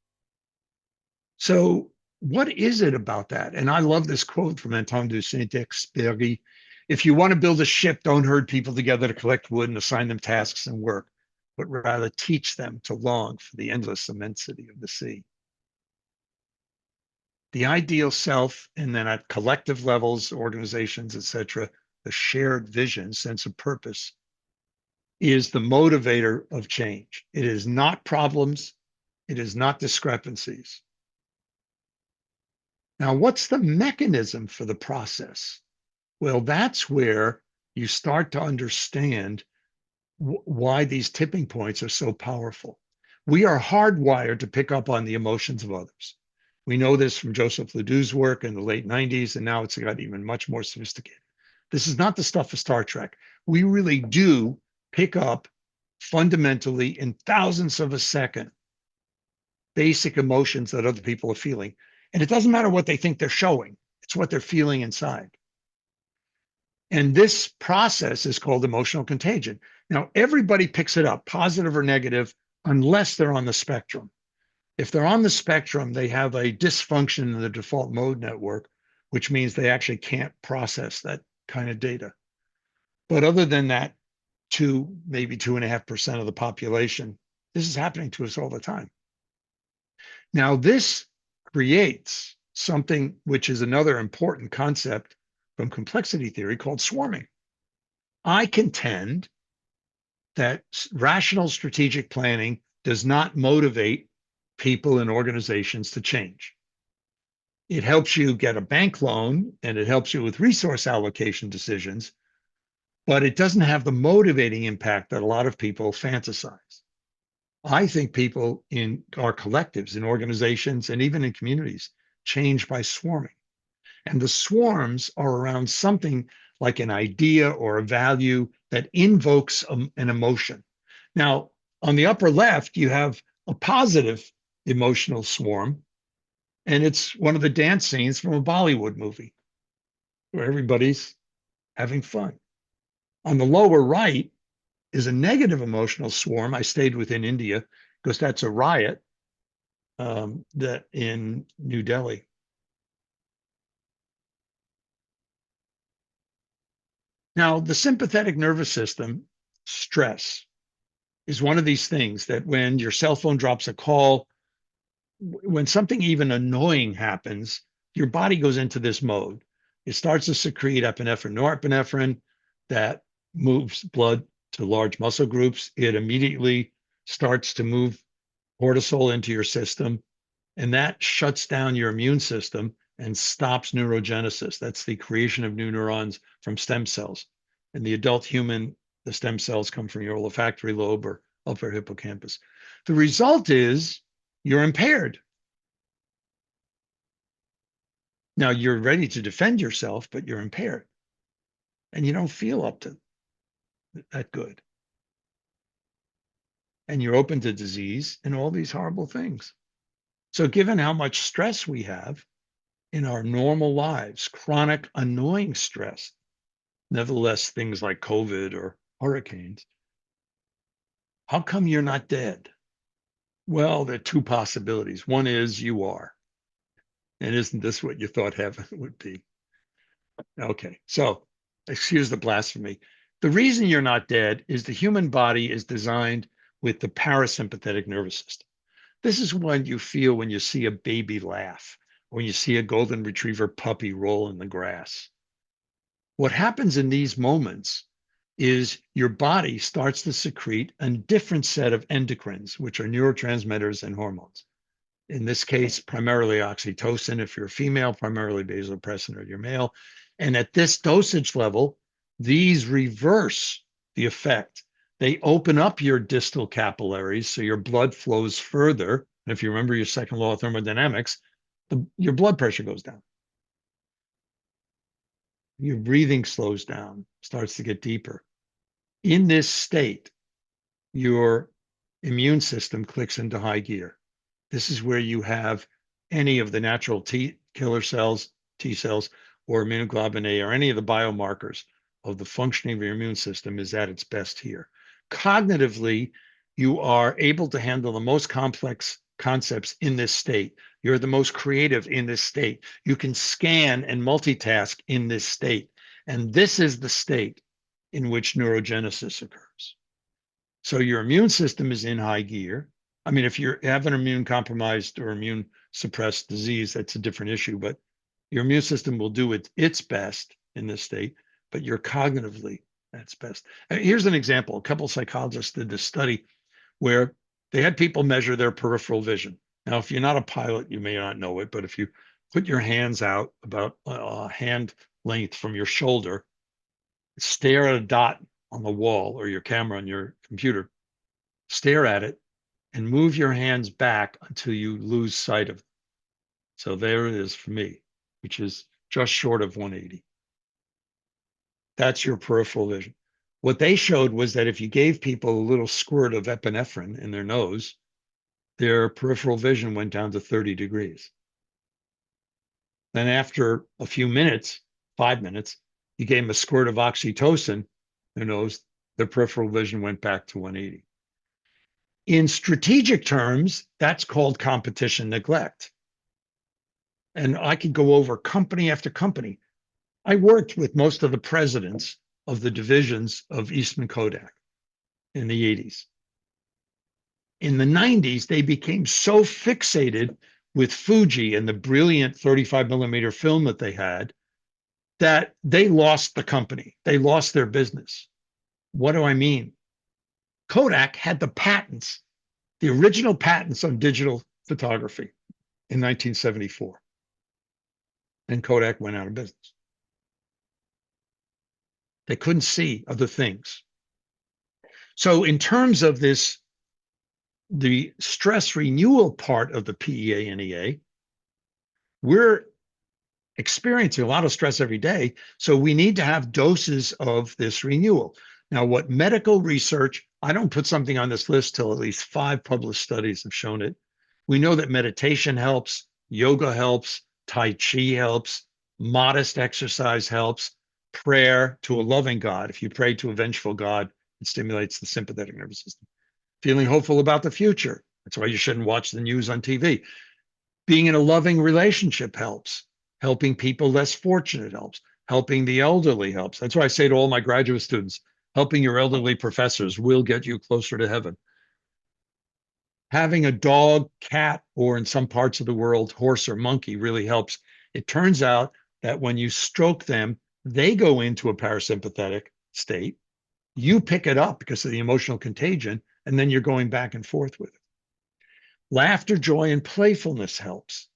So what is it about that? And I love this quote from Antoine de Saint-Exupéry: if you want to build a ship, don't herd people together to collect wood and assign them tasks and work, but rather teach them to long for the endless immensity of the sea. The ideal self, and then at collective levels, organizations, etc., the shared vision, sense of purpose, is the motivator of change. It is not problems. It is not discrepancies. Now, what's the mechanism for the process? Well, that's where you start to understand why these tipping points are so powerful. We are hardwired to pick up on the emotions of others. We know this from Joseph Ledoux's work in the late 90s, and now it's got even much more sophisticated. This is not the stuff of Star Trek. We really do pick up fundamentally in thousandths of a second basic emotions that other people are feeling. And it doesn't matter what they think they're showing. It's what they're feeling inside. And this process is called emotional contagion. Now, everybody picks it up, positive or negative, unless they're on the spectrum. If they're on the spectrum, they have a dysfunction in the default mode network, which means they actually can't process that kind of data. But other than that, maybe 2.5% of the population, this is happening to us all the time. Now, this creates something which is another important concept from complexity theory called swarming. I contend that rational strategic planning does not motivate people and organizations to change. It helps you get a bank loan and it helps you with resource allocation decisions, but it doesn't have the motivating impact that a lot of people fantasize. I think people in our collectives, in organizations, and even in communities change by swarming. And the swarms are around something like an idea or a value that invokes an emotion. Now, on the upper left, you have a positive emotional swarm, and it's one of the dance scenes from a Bollywood movie where everybody's having fun. On the lower right is a negative emotional swarm. I stayed within India because that's a riot that in New Delhi. Now, the sympathetic nervous system, stress, is one of these things that when your cell phone drops a call, when something even annoying happens, your body goes into this mode. It starts to secrete epinephrine, norepinephrine, that moves blood to large muscle groups. It immediately starts to move cortisol into your system, and that shuts down your immune system and stops neurogenesis. That's the creation of new neurons from stem cells. In the adult human, the stem cells come from your olfactory lobe or upper hippocampus. The result is you're impaired. Now you're ready to defend yourself, but you're impaired and you don't feel up to that good. And you're open to disease and all these horrible things. So given how much stress we have in our normal lives, chronic, annoying stress, nevertheless, things like COVID or hurricanes, how come you're not dead? Well, there are two possibilities. One is you are. And isn't this what you thought heaven would be? Okay, so excuse the blasphemy. The reason you're not dead is the human body is designed with the parasympathetic nervous system. This is what you feel when you see a baby laugh, or when you see a golden retriever puppy roll in the grass. What happens in these moments is your body starts to secrete a different set of endocrines, which are neurotransmitters and hormones. In this case, primarily oxytocin if you're a female, primarily vasopressin if you're male. And at this dosage level, these reverse the effect. They open up your distal capillaries so your blood flows further. And if you remember your second law of thermodynamics, your blood pressure goes down. Your breathing slows down, starts to get deeper. In this state, your immune system clicks into high gear. This is where you have any of the natural T killer cells, T cells, or immunoglobulin A, or any of the biomarkers of the functioning of your immune system is at its best here. Cognitively, you are able to handle the most complex concepts in this state. You're the most creative in this state. You can scan and multitask in this state. And this is the state in which neurogenesis occurs. So your immune system is in high gear. I mean, if you have an immune compromised or immune suppressed disease, that's a different issue, but your immune system will do its best in this state, but you're cognitively at its best. Here's an example. A couple of psychologists did this study where they had people measure their peripheral vision. Now, if you're not a pilot, you may not know it, but if you put your hands out about a hand length from your shoulder, stare at a dot on the wall or your camera on your computer, stare at it, and move your hands back until you lose sight of it. So there it is for me, which is just short of 180. That's your peripheral vision. What they showed was that if you gave people a little squirt of epinephrine in their nose, their peripheral vision went down to 30 degrees. Then after a few minutes, 5 minutes, you gave them a squirt of oxytocin in their nose, their peripheral vision went back to 180. In strategic terms, that's called competition neglect. And I could go over company after company. I worked with most of the presidents of the divisions of Eastman Kodak in the 80s. In the 90s, they became so fixated with Fuji and the brilliant 35 millimeter film that they had that they lost the company. They lost their business. What do I mean? Kodak had the patents the original patents on digital photography in 1974. And Kodak went out of business. They couldn't see other things. So in terms of this, the stress renewal part of the PEA NEA, we're experiencing a lot of stress every day. So we need to have doses of this renewal. Now, what medical research, I don't put something on this list till at least 5 published studies have shown it. We know that meditation helps, yoga helps, Tai Chi helps, modest exercise helps, prayer to a loving God. If you pray to a vengeful God, it stimulates the sympathetic nervous system. Feeling hopeful about the future. That's why you shouldn't watch the news on TV. Being in a loving relationship helps. Helping people less fortunate helps. Helping the elderly helps. That's why I say to all my graduate students, helping your elderly professors will get you closer to heaven. Having a dog, cat, or in some parts of the world, horse or monkey really helps. It turns out that when you stroke them, they go into a parasympathetic state. You pick it up because of the emotional contagion, and then you're going back and forth with it. Laughter, joy, and playfulness helps.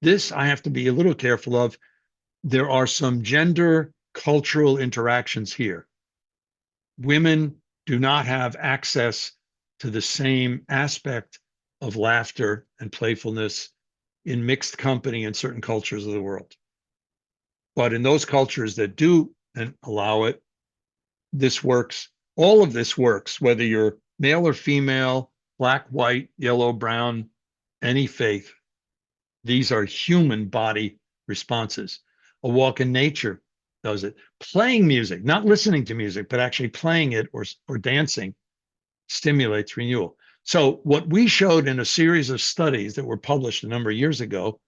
This I have to be a little careful of. There are some gender cultural interactions here. Women do not have access to the same aspect of laughter and playfulness in mixed company in certain cultures of the world. But in those cultures that do and allow it, this works. All of this works, whether you're male or female, black, white, yellow, brown, any faith. These are human body responses. A walk in nature does it. Playing music, not listening to music, but actually playing it or dancing stimulates renewal. So what we showed in a series of studies that were published a number of years ago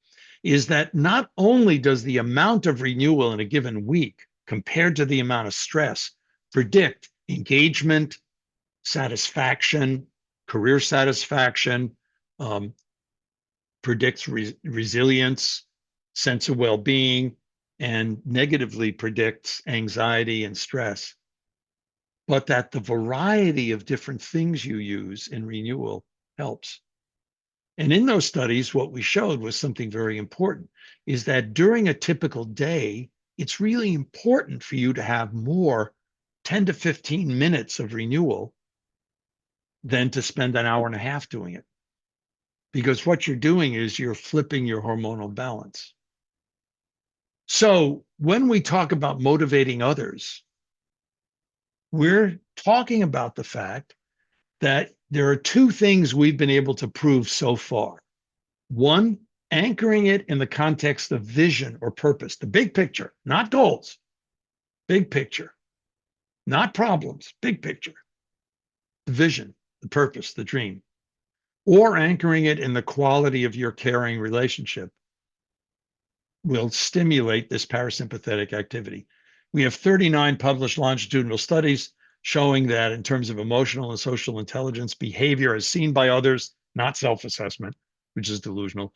is that not only does the amount of renewal in a given week compared to the amount of stress predict engagement, satisfaction, career satisfaction, predicts resilience, sense of well-being, and negatively predicts anxiety and stress, but that the variety of different things you use in renewal helps. And in those studies, what we showed was something very important, is that during a typical day, it's really important for you to have more 10 to 15 minutes of renewal than to spend an hour and a half doing it. Because what you're doing is you're flipping your hormonal balance. So when we talk about motivating others, we're talking about the fact that there are 2 things we've been able to prove so far. One, anchoring it in the context of vision or purpose, the big picture, not goals, big picture, not problems, big picture, the vision, the purpose, the dream, or anchoring it in the quality of your caring relationship will stimulate this parasympathetic activity. We have 39 published longitudinal studies showing that in terms of emotional and social intelligence, behavior as seen by others, not self-assessment, which is delusional.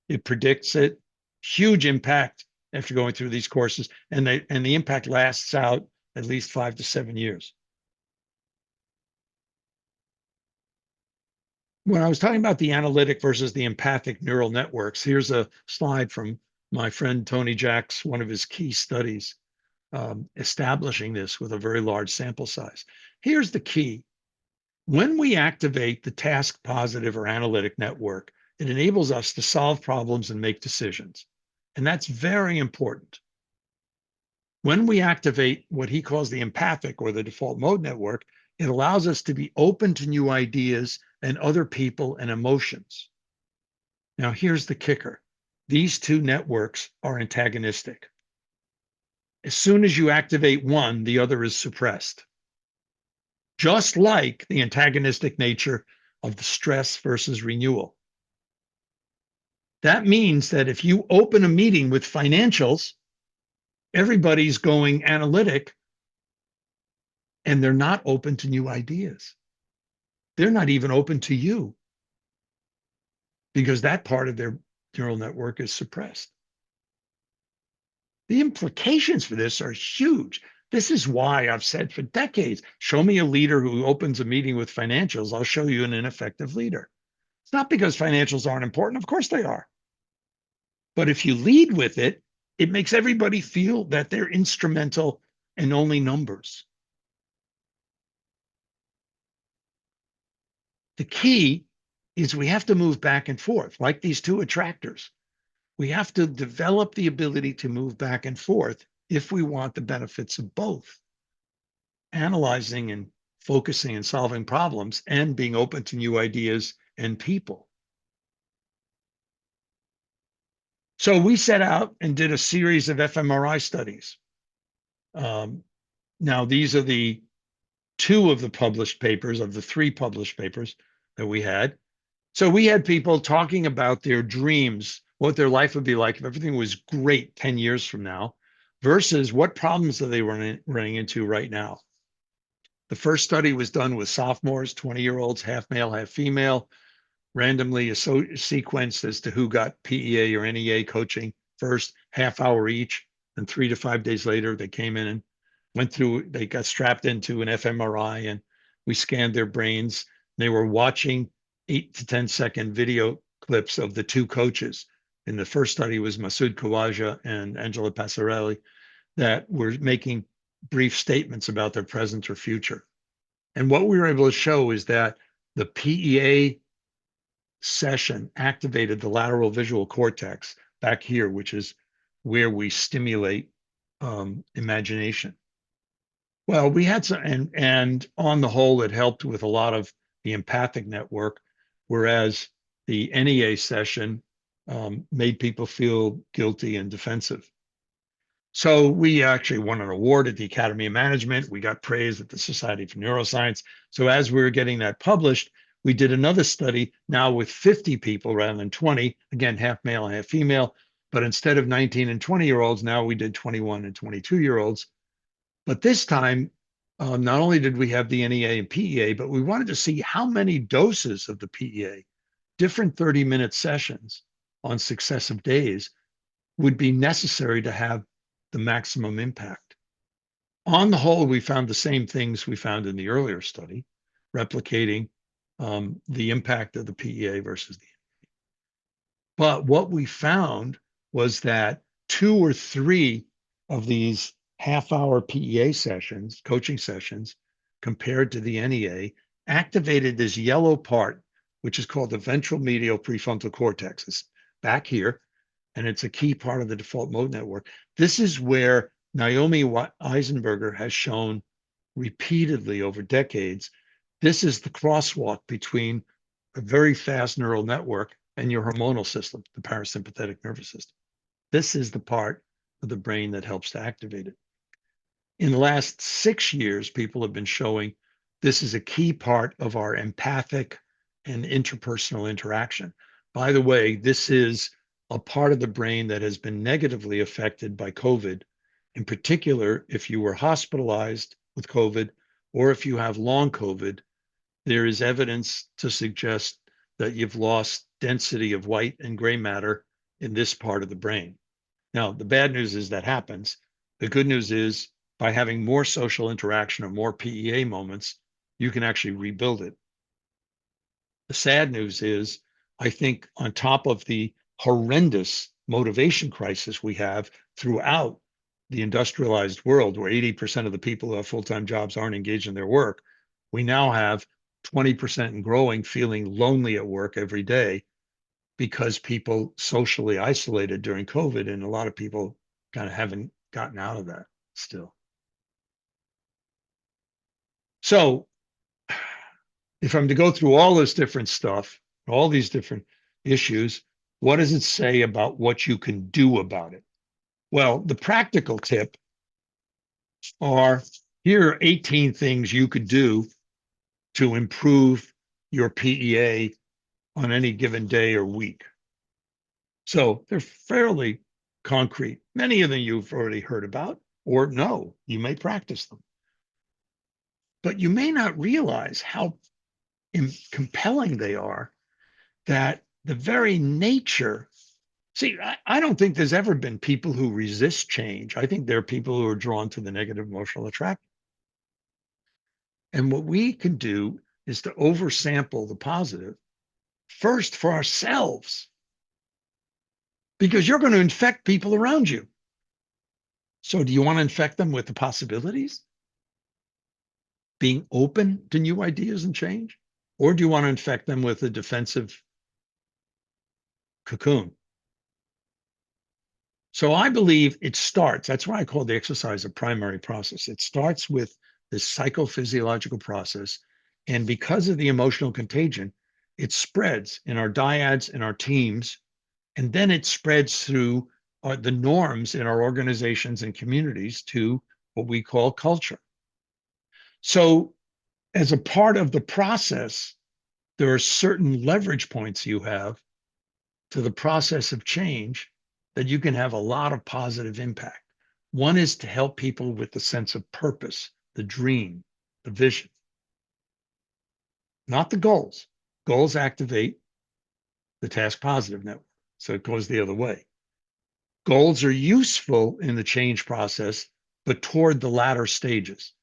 It predicts it, huge impact after going through these courses, and the impact lasts out at least 5 to 7 years. When I was talking about the analytic versus the empathic neural networks, here's a slide from my friend Tony Jacks, one of his key studies, establishing this with a very large sample size. Here's the key. When we activate the task positive or analytic network, it enables us to solve problems and make decisions. And that's very important. When we activate what he calls the empathic or the default mode network, it allows us to be open to new ideas and other people and emotions. Now, here's the kicker. These 2 networks are antagonistic. As soon as you activate one, the other is suppressed. Just like the antagonistic nature of the stress versus renewal. That means that if you open a meeting with financials, everybody's going analytic and they're not open to new ideas. They're not even open to you because that part of their neural network is suppressed. The implications for this are huge. This is why I've said for decades, show me a leader who opens a meeting with financials. I'll show you an ineffective leader. It's not because financials aren't important. Of course they are. But if you lead with it, it makes everybody feel that they're instrumental and only numbers. The key is we have to move back and forth, like these two attractors. We have to develop the ability to move back and forth if we want the benefits of both. Analyzing and focusing and solving problems and being open to new ideas and people. So we set out and did a series of fMRI studies. Now, these are the two of the published papers of the three published papers that we had. So we had people talking about their dreams, what their life would be like if everything was great 10 years from now, versus what problems are they running into right now. The first study was done with sophomores, 20-year-olds, half male, half female, randomly sequenced as to who got PEA or NEA coaching first, half hour each. And 3 to 5 days later, they came in and went through, they got strapped into an fMRI and we scanned their brains. They were watching 8 to 10-second video clips of the two coaches. In the first study was Masoud Khawaja and Angela Passarelli that were making brief statements about their present or future. And what we were able to show is that the PEA session activated the lateral visual cortex back here, which is where we stimulate imagination. Well, we had some, and on the whole, it helped with a lot of the empathic network, whereas the NEA session made people feel guilty and defensive. So we actually won an award at the Academy of Management. We got praise at the Society for Neuroscience. So as we were getting that published, we did another study now with 50 people rather than 20, again, half male, half female. But instead of 19 and 20-year-olds, now we did 21 and 22-year-olds. But this time, not only did we have the NEA and PEA, but we wanted to see how many doses of the PEA, different 30-minute sessions on successive days, would be necessary to have the maximum impact. On the whole, we found the same things we found in the earlier study, replicating the impact of the PEA versus the NEA. But what we found was that 2 or 3 of these half-hour PEA sessions, coaching sessions, compared to the NEA, activated this yellow part, which is called the ventral medial prefrontal cortex. It's back here, and it's a key part of the default mode network. This is where Naomi Eisenberger has shown repeatedly over decades, this is the crosswalk between a very fast neural network and your hormonal system, the parasympathetic nervous system. This is the part of the brain that helps to activate it. In the last 6 years, people have been showing this is a key part of our empathic and interpersonal interaction. By the way, this is a part of the brain that has been negatively affected by COVID. In particular, if you were hospitalized with COVID or if you have long COVID, there is evidence to suggest that you've lost density of white and gray matter in this part of the brain. Now, the bad news is that happens. The good news is by having more social interaction or more PEA moments, you can actually rebuild it. The sad news is, I think on top of the horrendous motivation crisis we have throughout the industrialized world, where 80% of the people who have full-time jobs aren't engaged in their work, we now have 20% and growing feeling lonely at work every day because people socially isolated during COVID, and a lot of people kind of haven't gotten out of that still. So if I'm to go through all this different stuff, all these different issues, what does it say about what you can do about it? Well, the practical tip are, here are 18 things you could do to improve your PEA on any given day or week. So they're fairly concrete. Many of them you've already heard about, or no, you may practice them. But you may not realize how compelling they are, that the very nature See, I don't think there's ever been people who resist change. I think there are people who are drawn to the negative emotional attraction. And what we can do is to oversample the positive first for ourselves, because you're going to infect people around you. So do you want to infect them with the possibilities? Being open to new ideas and change? Or do you want to infect them with a defensive cocoon? So I believe it starts, that's why I call the exercise a primary process. It starts with this psychophysiological process. And because of the emotional contagion, it spreads in our dyads, in our teams, and then it spreads through the norms in our organizations and communities to what we call culture. So as a part of the process, there are certain leverage points you have to the process of change that you can have a lot of positive impact. One is to help people with the sense of purpose, the dream, the vision, not the goals. Goals activate the task positive network, so it goes the other way. Goals are useful in the change process, but toward the latter stages.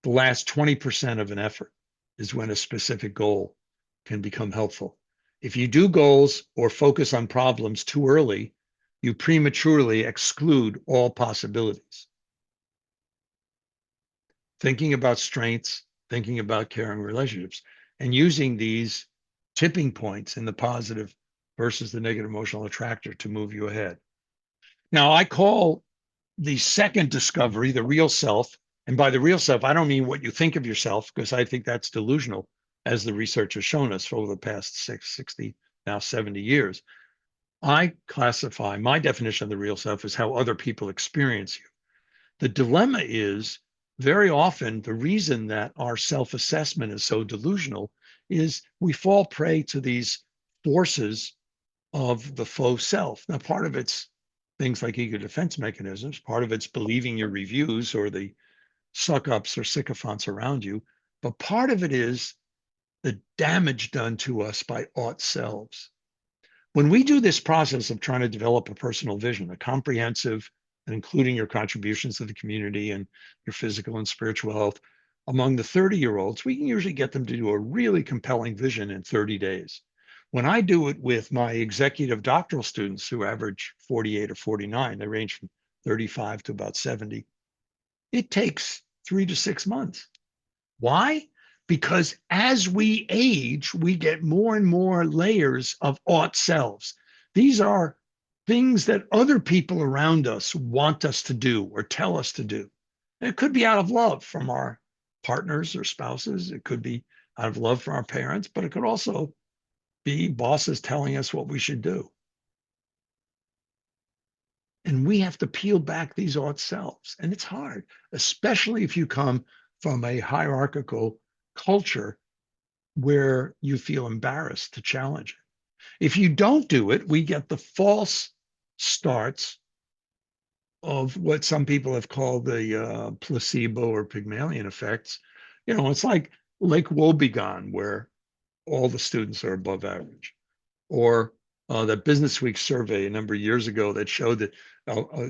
The last 20% of an effort is when a specific goal can become helpful. If you do goals or focus on problems too early, you prematurely exclude all possibilities. Thinking about strengths, thinking about caring relationships, and using these tipping points in the positive versus the negative emotional attractor to move you ahead. Now, I call the second discovery the real self. And by the real self, I don't mean what you think of yourself, because I think that's delusional, as the research has shown us over the past 60, now 70 years. I classify my definition of the real self as how other people experience you. The dilemma is very often the reason that our self-assessment is so delusional is we fall prey to these forces of the faux self. Now, part of it's things like ego defense mechanisms, part of it's believing your reviews or the suck-ups or sycophants around you, but part of it is the damage done to us by ought selves. When we do this process of trying to develop a personal vision, a comprehensive, and including your contributions to the community and your physical and spiritual health, among the 30-year-olds, we can usually get them to do a really compelling vision in 30 days. When I do it with my executive doctoral students who average 48 or 49, they range from 35 to about 70, it takes 3 to 6 months. Why? Because as we age, we get more and more layers of ought selves. These are things that other people around us want us to do or tell us to do. And it could be out of love from our partners or spouses. It could be out of love from our parents, but it could also be bosses telling us what we should do. And we have to peel back these ought selves. And it's hard, especially if you come from a hierarchical culture where you feel embarrassed to challenge it. If you don't do it, we get the false starts of what some people have called the placebo or Pygmalion effects. You know, it's like Lake Wobegon, where all the students are above average, or that Business Week survey a number of years ago that showed that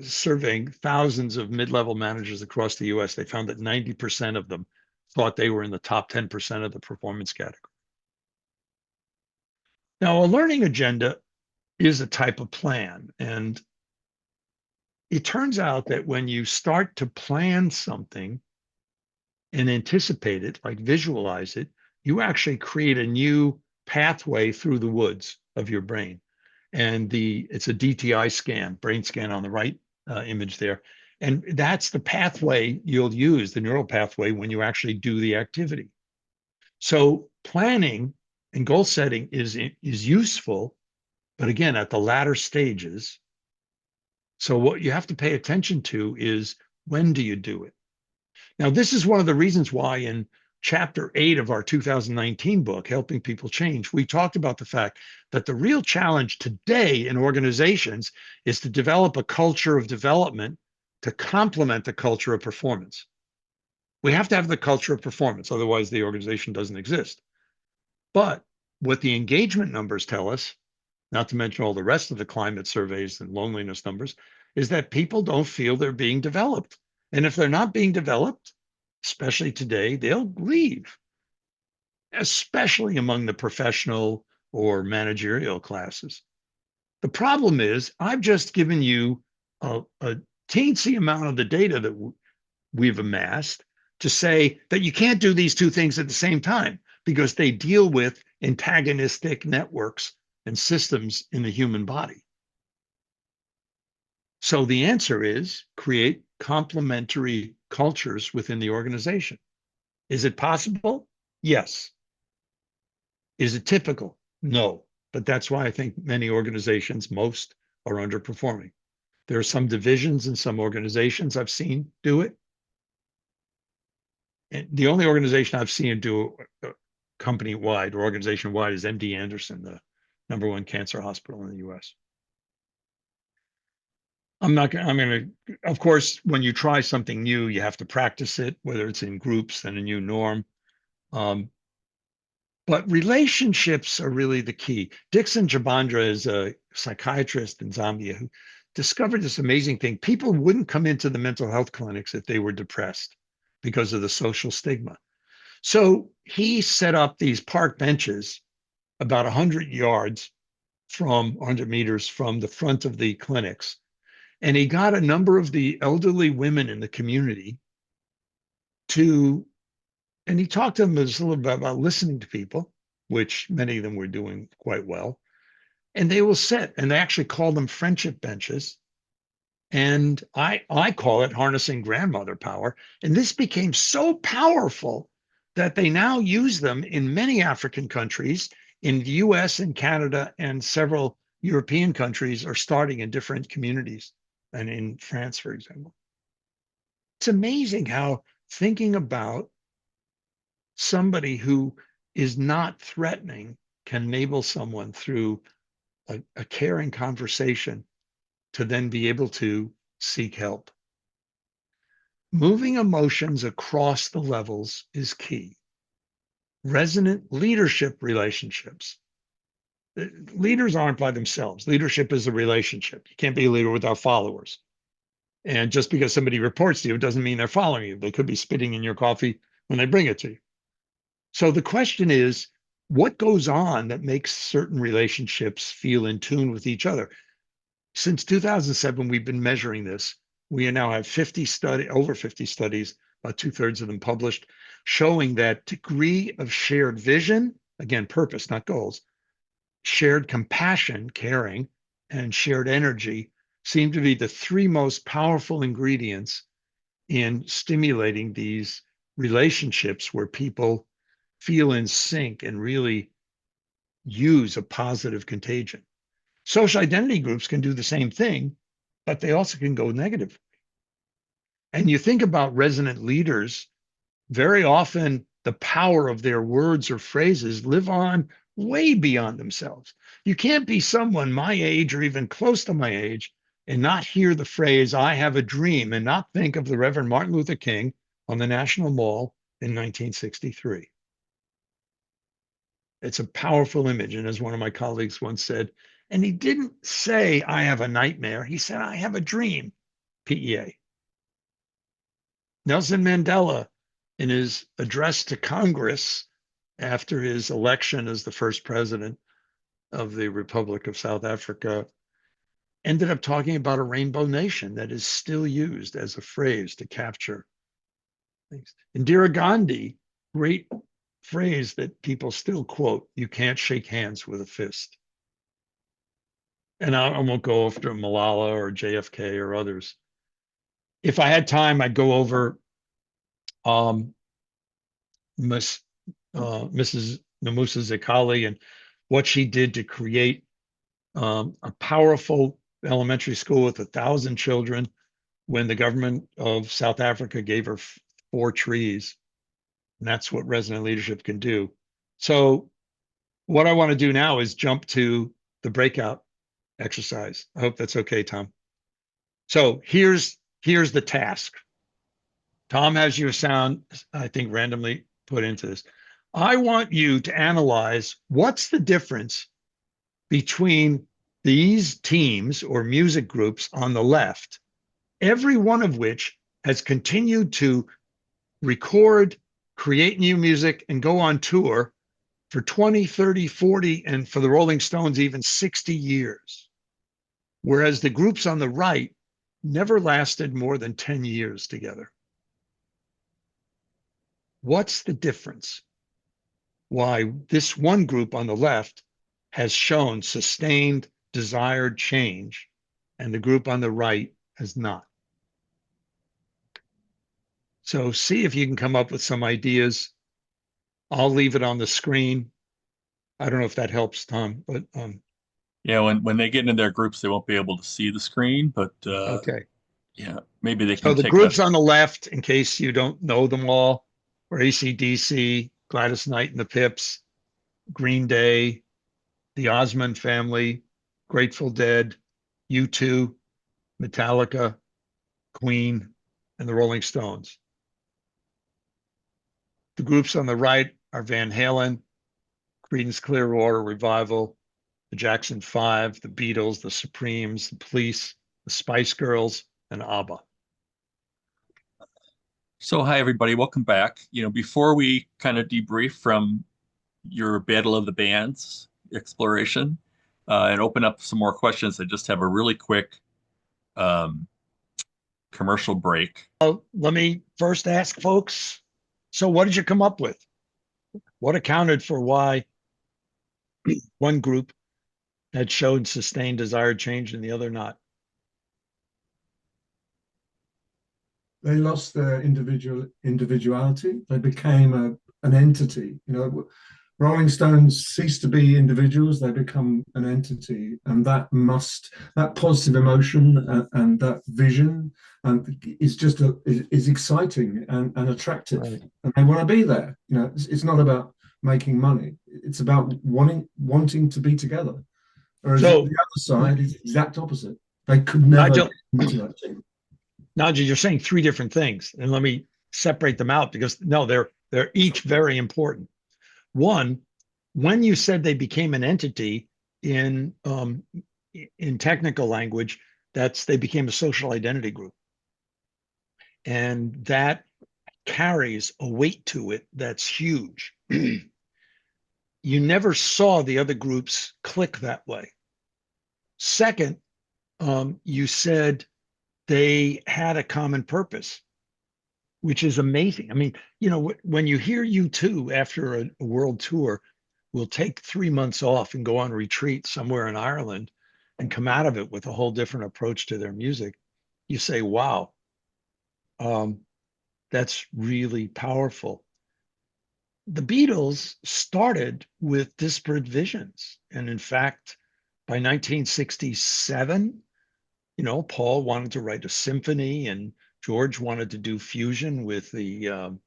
surveying thousands of mid-level managers across the US, they found that 90% of them thought they were in the top 10% of the performance category. Now, a learning agenda is a type of plan. And it turns out that when you start to plan something and anticipate it, like visualize it, you actually create a new pathway through the woods of your brain. And it's a DTI scan, brain scan on the right image there. And that's the pathway you'll use, the neural pathway, when you actually do the activity. So planning and goal setting is useful, but again, at the latter stages. So what you have to pay attention to is, when do you do it? Now, this is one of the reasons why in chapter 8 of our 2019 book, Helping People Change, we talked about the fact that the real challenge today in organizations is to develop a culture of development to complement the culture of performance. We have to have the culture of performance, otherwise the organization doesn't exist. But what the engagement numbers tell us not to mention all the rest of the climate surveys and loneliness numbers, is that people don't feel they're being developed. And if they're not being developed, especially today, they'll leave, especially among the professional or managerial classes. The problem is, I've just given you a teensy amount of the data that we've amassed to say that you can't do these two things at the same time because they deal with antagonistic networks and systems in the human body. So the answer is create complementary cultures within the organization. Is it possible? Yes. Is it typical? No. But that's why I think many organizations, most, are underperforming. There are some divisions in some organizations I've seen do it. And the only organization I've seen do company-wide or organization-wide is MD Anderson, the #1 cancer hospital in the US. Of course, when you try something new, you have to practice it, whether it's in groups and a new norm. But relationships are really the key. Dixon Jabandra is a psychiatrist in Zambia who discovered this amazing thing. People wouldn't come into the mental health clinics if they were depressed because of the social stigma. So he set up these park benches about 100 yards from 100 meters from the front of the clinics. And he got a number of the elderly women in the community and he talked to them a little bit about listening to people, which many of them were doing quite well. And they will sit, and they actually call them friendship benches. And I call it harnessing grandmother power. And this became so powerful that they now use them in many African countries, in the US and Canada, and several European countries are starting in different communities, and in France, for example. It's amazing how thinking about somebody who is not threatening can enable someone through a caring conversation to then be able to seek help. Moving emotions across the levels is key. Resonant leadership relationships. Leaders aren't by themselves. Leadership is a relationship. You can't be a leader without followers. And just because somebody reports to you doesn't mean they're following you. They could be spitting in your coffee when they bring it to you. So the question is, what goes on that makes certain relationships feel in tune with each other? Since 2007, we've been measuring this. We now have over 50 studies, about 2/3 of them published, showing that degree of shared vision, again, purpose, not goals, shared compassion, caring, and shared energy seem to be the three most powerful ingredients in stimulating these relationships where people feel in sync and really use a positive contagion. Social identity groups can do the same thing, but they also can go negative. And you think about resonant leaders, very often the power of their words or phrases live on way beyond themselves. You can't be someone my age or even close to my age and not hear the phrase, "I have a dream," and not think of the Reverend Martin Luther King on the National Mall in 1963. It's a powerful image. And as one of my colleagues once said, and he didn't say, "I have a nightmare." He said, "I have a dream," PEA. Nelson Mandela, in his address to Congress after his election as the first president of the Republic of South Africa, ended up talking about a rainbow nation that is still used as a phrase to capture things. Indira Gandhi, great phrase that people still quote, "You can't shake hands with a fist." And I won't go after Malala or JFK or others. If I had time, I'd go over Mrs. Namusa Zikali and what she did to create a powerful elementary school with 1,000 children when the government of South Africa gave her 4 trees. And that's what resonant leadership can do. So what I want to do now is jump to the breakout exercise. I hope that's okay, Tom. So here's the task. Tom has your sound, I think, randomly put into this. I want you to analyze what's the difference between these teams or music groups on the left, every one of which has continued to record, create new music, and go on tour for 20, 30, 40, and for the Rolling Stones, even 60 years. Whereas the groups on the right never lasted more than 10 years together. What's the difference? Why this one group on the left has shown sustained desired change and the group on the right has not. So see if you can come up with some ideas. I'll leave it on the screen. I don't know if that helps, Tom, but
Yeah, when they get into their groups, they won't be able to see the screen, but
okay.
yeah, maybe they
So
can
the
take
groups
a,
on the left, in case you don't know them all, are AC/DC, Gladys Knight and the Pips, Green Day, the Osmond Family, Grateful Dead, U2, Metallica, Queen, and the Rolling Stones. The groups on the right are Van Halen, Creedence Clearwater Revival, the Jackson 5, the Beatles, the Supremes, the Police, the Spice Girls, and ABBA.
So hi everybody, welcome back. Before we kind of debrief from your Battle of the Bands exploration and open up some more questions, I just have a really quick um, commercial break.
Let me first ask folks, so what did you come up with? What accounted for why one group had showed sustained desired change and the other not?
They lost their individuality. They became an entity. Rolling Stones cease to be individuals; they become an entity, and that positive emotion and that vision is exciting and attractive,
Right.
and they want to be there. It's not about making money; it's about wanting to be together. Whereas
So-
the other side is the exact opposite. They could never
Nigel-
get into that team.
Nigel, you're saying three different things, and let me separate them out because no, they're each very important. One, when you said they became an entity in technical language, they became a social identity group, and that carries a weight to it that's huge. You never saw the other groups click that way. Second, you said they had a common purpose, which is amazing. I mean, when you hear U2 after a world tour will take 3 months off and go on retreat somewhere in Ireland and come out of it with a whole different approach to their music, you say, wow, that's really powerful. The Beatles started with disparate visions. And in fact, by 1967, Paul wanted to write a symphony and George wanted to do fusion with Indian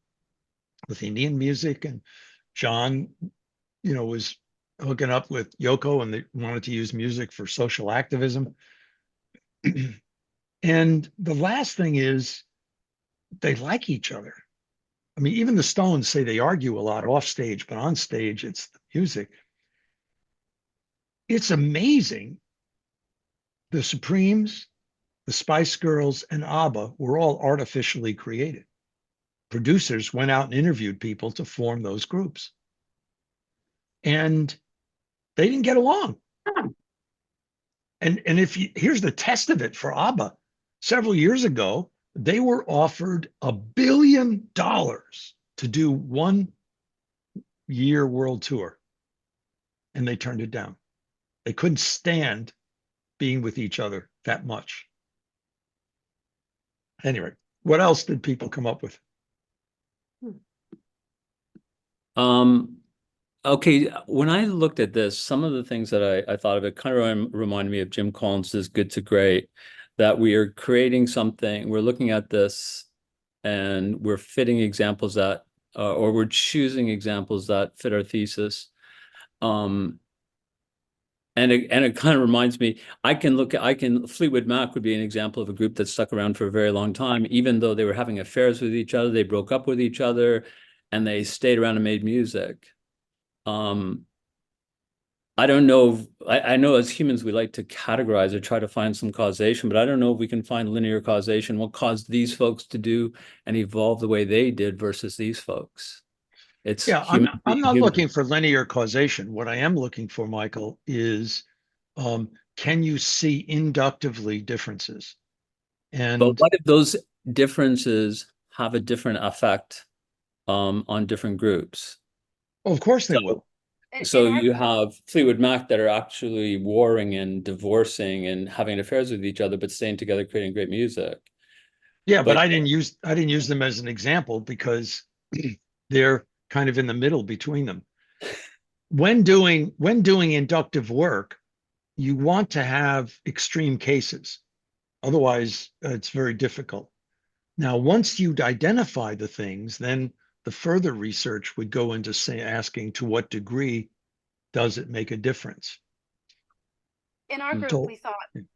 music, and John, was hooking up with Yoko and they wanted to use music for social activism. And the last thing is they like each other. I mean, even the Stones say they argue a lot off stage, but on stage, it's the music. It's amazing. The Supremes, the Spice Girls, and ABBA were all artificially created. Producers went out and interviewed people to form those groups. And they didn't get along. And here's the test of it for ABBA. Several years ago, they were offered $1 billion to do 1 year world tour, and they turned it down. They couldn't stand being with each other that much. Anyway, what else did people come up with?
Okay, when I looked at this, some of the things that I thought of, it kind of reminded me of Jim Collins's Good to Great, that we are creating something, we're looking at this and we're fitting examples that, or we're choosing examples that fit our thesis. And it kind of reminds me, Fleetwood Mac would be an example of a group that stuck around for a very long time, even though they were having affairs with each other, they broke up with each other, and they stayed around and made music. I don't know. I know as humans, we like to categorize or try to find some causation, but I don't know if we can find linear causation. What caused these folks to do and evolve the way they did versus these folks? It's
Yeah,
human
I'm
being
not
human.
looking for linear causation. What I am looking for, Michael, is can you see inductively differences?
But
And
what if those differences have a different effect on different groups?
oh, of course they
So-
will.
So you have Fleetwood Mac that are actually warring and divorcing and having affairs with each other, but staying together, creating great music.
Yeah, but
But
I didn't use them as an example because they're kind of in the middle between them. When doing inductive work, you want to have extreme cases. Otherwise, it's very difficult. Now, once you'd identify the things, then the further research would go into asking to what degree does it make a difference?
In our group,
Until-
we thought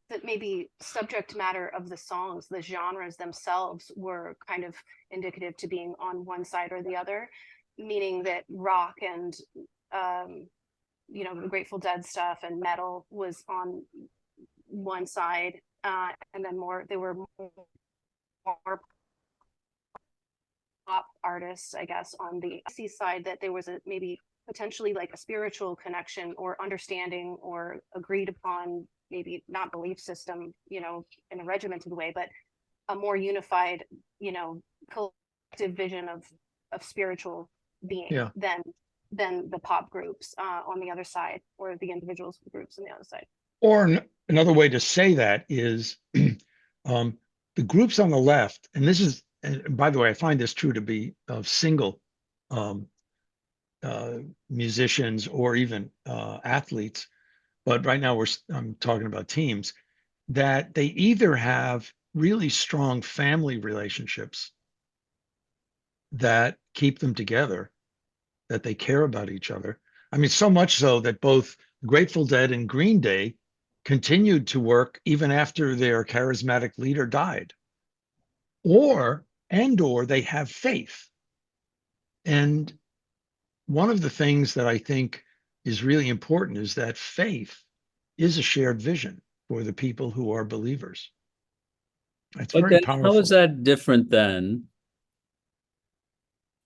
that maybe subject matter of the songs, the genres themselves, were kind of indicative to being on one side or the other, meaning that rock and the Grateful Dead stuff and metal was on one side, and then they were more pop artists, I guess, on the C side, that there was maybe potentially like a spiritual connection or understanding or agreed upon, maybe not belief system, in a regimented way, but a more unified, collective vision of spiritual being
Yeah.
than the pop groups on the other side, or the individuals groups on the other side.
Or another way to say that is the groups on the left, and this is, and by the way, I find this true to be of single musicians or even athletes, but right now I'm talking about teams, that they either have really strong family relationships that keep them together, that they care about each other. I mean, so much so that both Grateful Dead and Green Day continued to work even after their charismatic leader died. Or they have faith. And one of the things that I think is really important is that faith is a shared vision for the people who are believers. It's
But
very
then
powerful.
how is that different than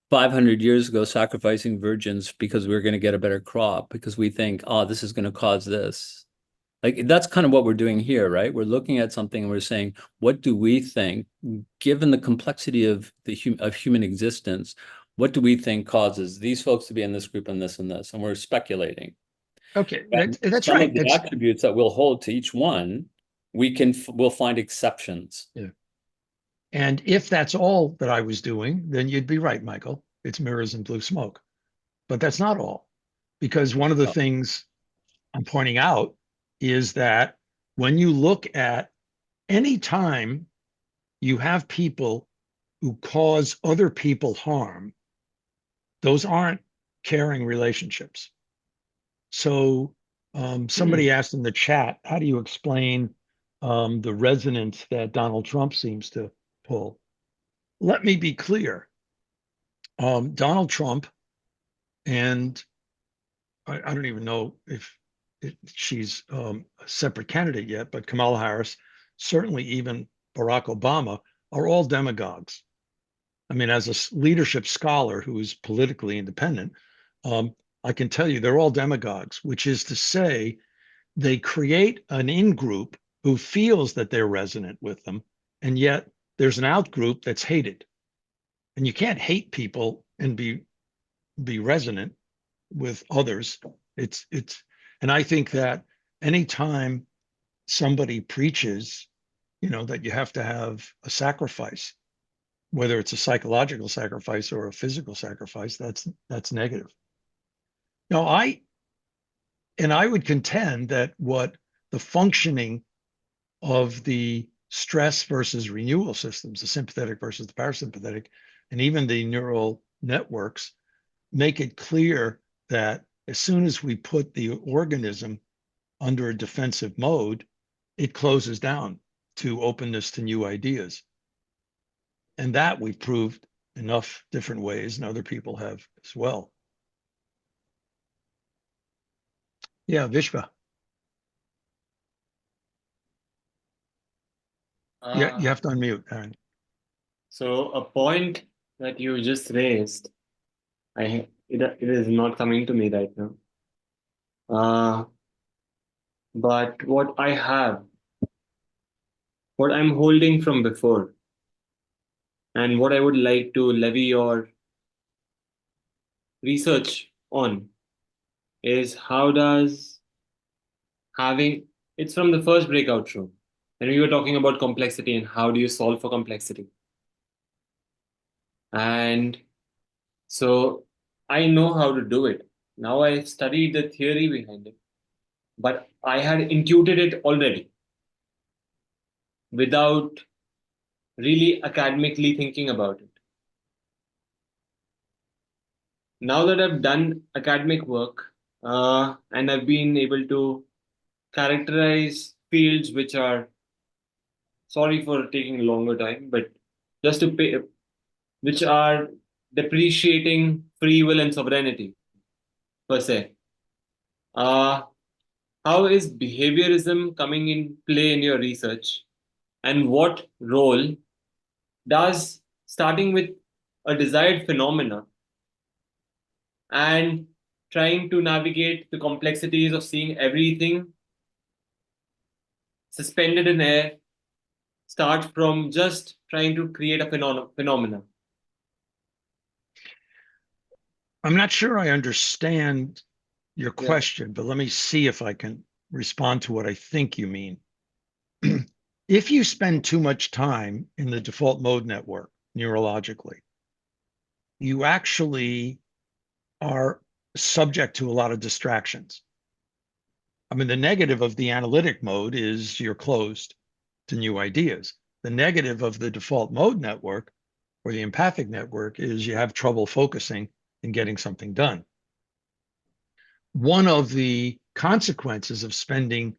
500 years ago sacrificing virgins because we're going to get a better crop because we think, oh, this is going to cause this? Like, that's kind of what we're doing here, right? We're looking at something and we're saying, what do we think, given the complexity of human existence, what do we think causes these folks to be in this group and this and this? And we're speculating.
Okay,
And
that's
some
right.
of the attributes that we'll hold to each one, we'll find exceptions.
Yeah. And if that's all that I was doing, then you'd be right, Michael. It's mirrors and blue smoke. But that's not all. Because one of the things I'm pointing out is that when you look at any time you have people who cause other people harm, those aren't caring relationships. So somebody asked in the chat, how do you explain the resonance that Donald Trump seems to pull? Let me be clear. Donald Trump, and I don't even know if she's a separate candidate yet, but Kamala Harris, certainly even Barack Obama, are all demagogues. I mean, as a leadership scholar who is politically independent, I can tell you they're all demagogues, which is to say they create an in-group who feels that they're resonant with them, and yet there's an out-group that's hated. And you can't hate people and be resonant with others. And I think that anytime somebody preaches, that you have to have a sacrifice, whether it's a psychological sacrifice or a physical sacrifice, that's negative. Now, I would contend that what the functioning of the stress versus renewal systems, the sympathetic versus the parasympathetic, and even the neural networks make it clear that as soon as we put the organism under a defensive mode, it closes down to openness to new ideas. And that we've proved enough different ways, and other people have as well. Yeah, Vishva. Yeah, you have to unmute, Aaron.
So a point that you just raised, it is not coming to me right now. But what I'm holding from before, and what I would like to levy your research on is how does having it's from the first breakout room, and we were talking about complexity and how do you solve for complexity. And so I know how to do it. Now I've studied the theory behind it, but I had intuited it already without really academically thinking about it. Now that I've done academic work and I've been able to characterize fields which are, sorry for taking a longer time, but just to pay, which are depreciating free will and sovereignty per se. How is behaviorism coming in play in your research? And what role does starting with a desired phenomena and trying to navigate the complexities of seeing everything suspended in air start from just trying to create a phenomena?
I'm not sure I understand your
Yeah.
question, but let me see if I can respond to what I think you mean. If you spend too much time in the default mode network neurologically, you actually are subject to a lot of distractions. I mean, the negative of the analytic mode is you're closed to new ideas. The negative of the default mode network or the empathic network is you have trouble focusing and getting something done. One of the consequences of spending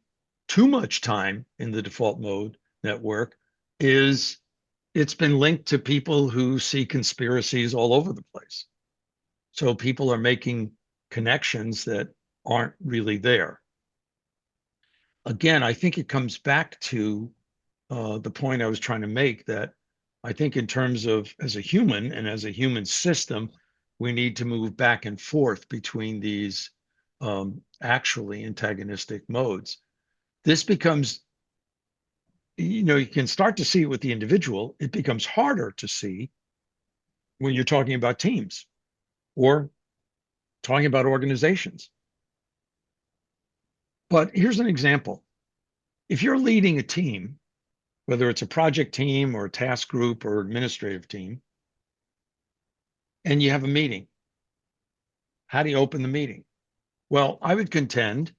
too much time in the default mode network is it's been linked to people who see conspiracies all over the place. So people are making connections that aren't really there. Again, I think it comes back to the point I was trying to make, that I think in terms of as a human and as a human system, we need to move back and forth between these actually antagonistic modes. This becomes, you can start to see it with the individual. It becomes harder to see when you're talking about teams or talking about organizations. But here's an example. If you're leading a team, whether it's a project team or a task group or administrative team, and you have a meeting, how do you open the meeting? Well, I would contend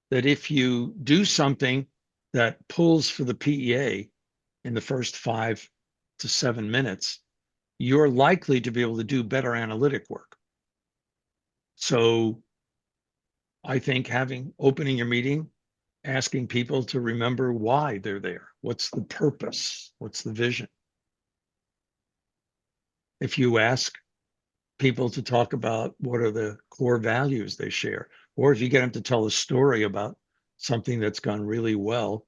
that if you do something that pulls for the PEA in the first 5 to 7 minutes, you're likely to be able to do better analytic work. So I think opening your meeting, asking people to remember why they're there. What's the purpose? What's the vision? If you ask people to talk about what are the core values they share, or if you get them to tell a story about something that's gone really well,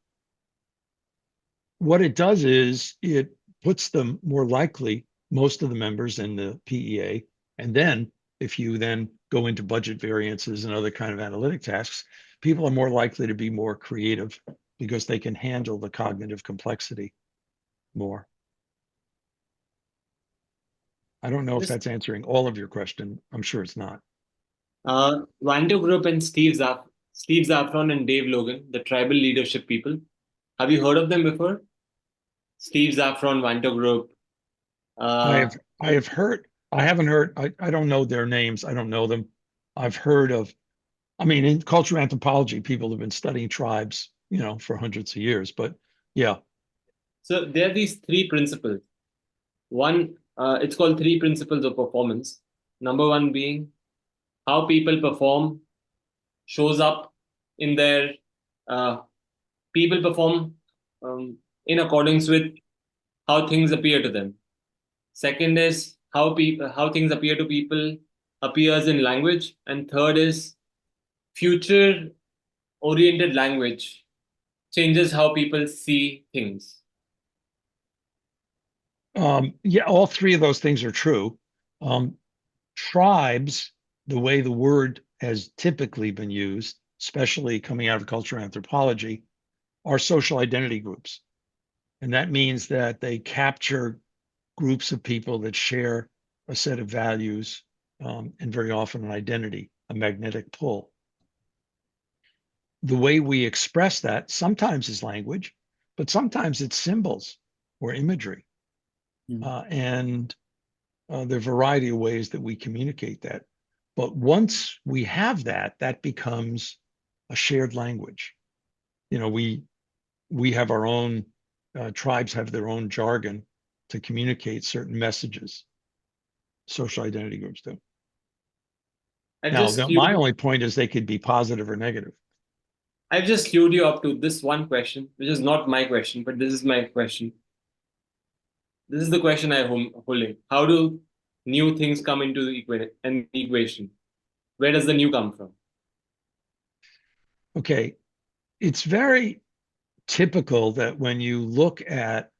what it does is it puts them more likely, most of the members in the PEA. And then if you then go into budget variances and other kind of analytic tasks, people are more likely to be more creative because they can handle the cognitive complexity more. I don't know if that's answering all of your question. I'm sure it's not.
Vanto Group and Steve Zaffron and Dave Logan, the tribal leadership people. Have you heard of them before? Steve Zaffron, Vanto Group.
I have heard. I haven't heard. I don't know their names. I don't know them. I've heard of. I mean, in cultural anthropology, people have been studying tribes, for hundreds of years. But yeah.
So there are these 3 principles. One, it's called 3 principles of performance. Number 1 being how people perform shows up in their people perform in accordance with how things appear to them. Second is how things appear to people appears in language, and third is future oriented language changes how people see things?
Yeah, all three of those things are true. Tribes, the way the word has typically been used, especially coming out of cultural anthropology, are social identity groups. And that means that they capture groups of people that share a set of values, and very often an identity, a magnetic pull. The way we express that sometimes is language, but sometimes it's symbols or imagery. And there are a variety of ways that we communicate that. But once we have that, that becomes a shared language. You know, we have our own, tribes have their own jargon to communicate certain messages. Social identity groups do.
I've
Now,
just
my
queued,
only point is they could be positive or negative.
I've just queued you up to this one question, which is not my question, but this is my question. This is the question I'm holding. How do new things come into the equation? Where does the new come from?
Okay, it's very typical that when you look at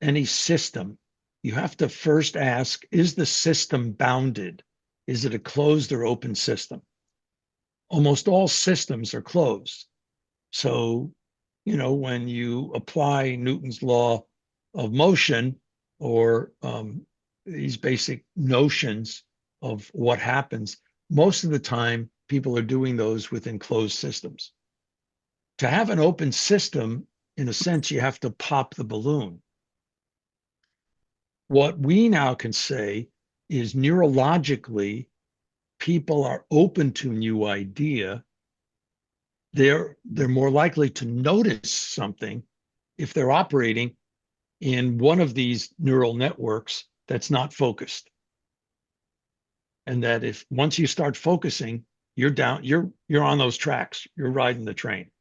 any system, you have to first ask, is the system bounded? Is it a closed or open system? Almost all systems are closed. So, you know, when you apply Newton's law of motion, or these basic notions of what happens, most of the time people are doing those within closed systems. To have an open system, in a sense, you have to pop the balloon. What we now can say is neurologically, people are open to a new idea. They're more likely to notice something if they're operating in one of these neural networks that's not focused. And that if once you start focusing, you're down, you're on those tracks, you're riding the train.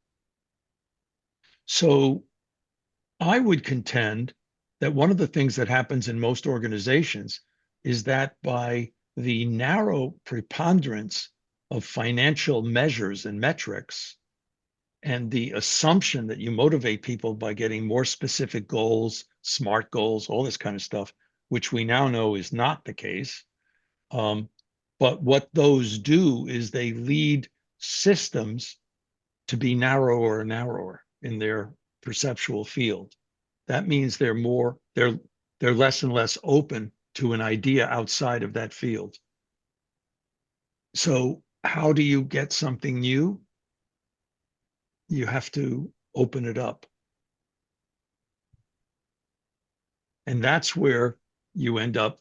So I would contend that one of the things that happens in most organizations is that by the narrow preponderance of financial measures and metrics, and the assumption that you motivate people by getting more specific goals, SMART goals, all this kind of stuff, which we now know is not the case. But what those do is they lead systems to be narrower and narrower in their perceptual field. That means they're less and less open to an idea outside of that field. So how do you get something new? You have to open it up. And that's where you end up,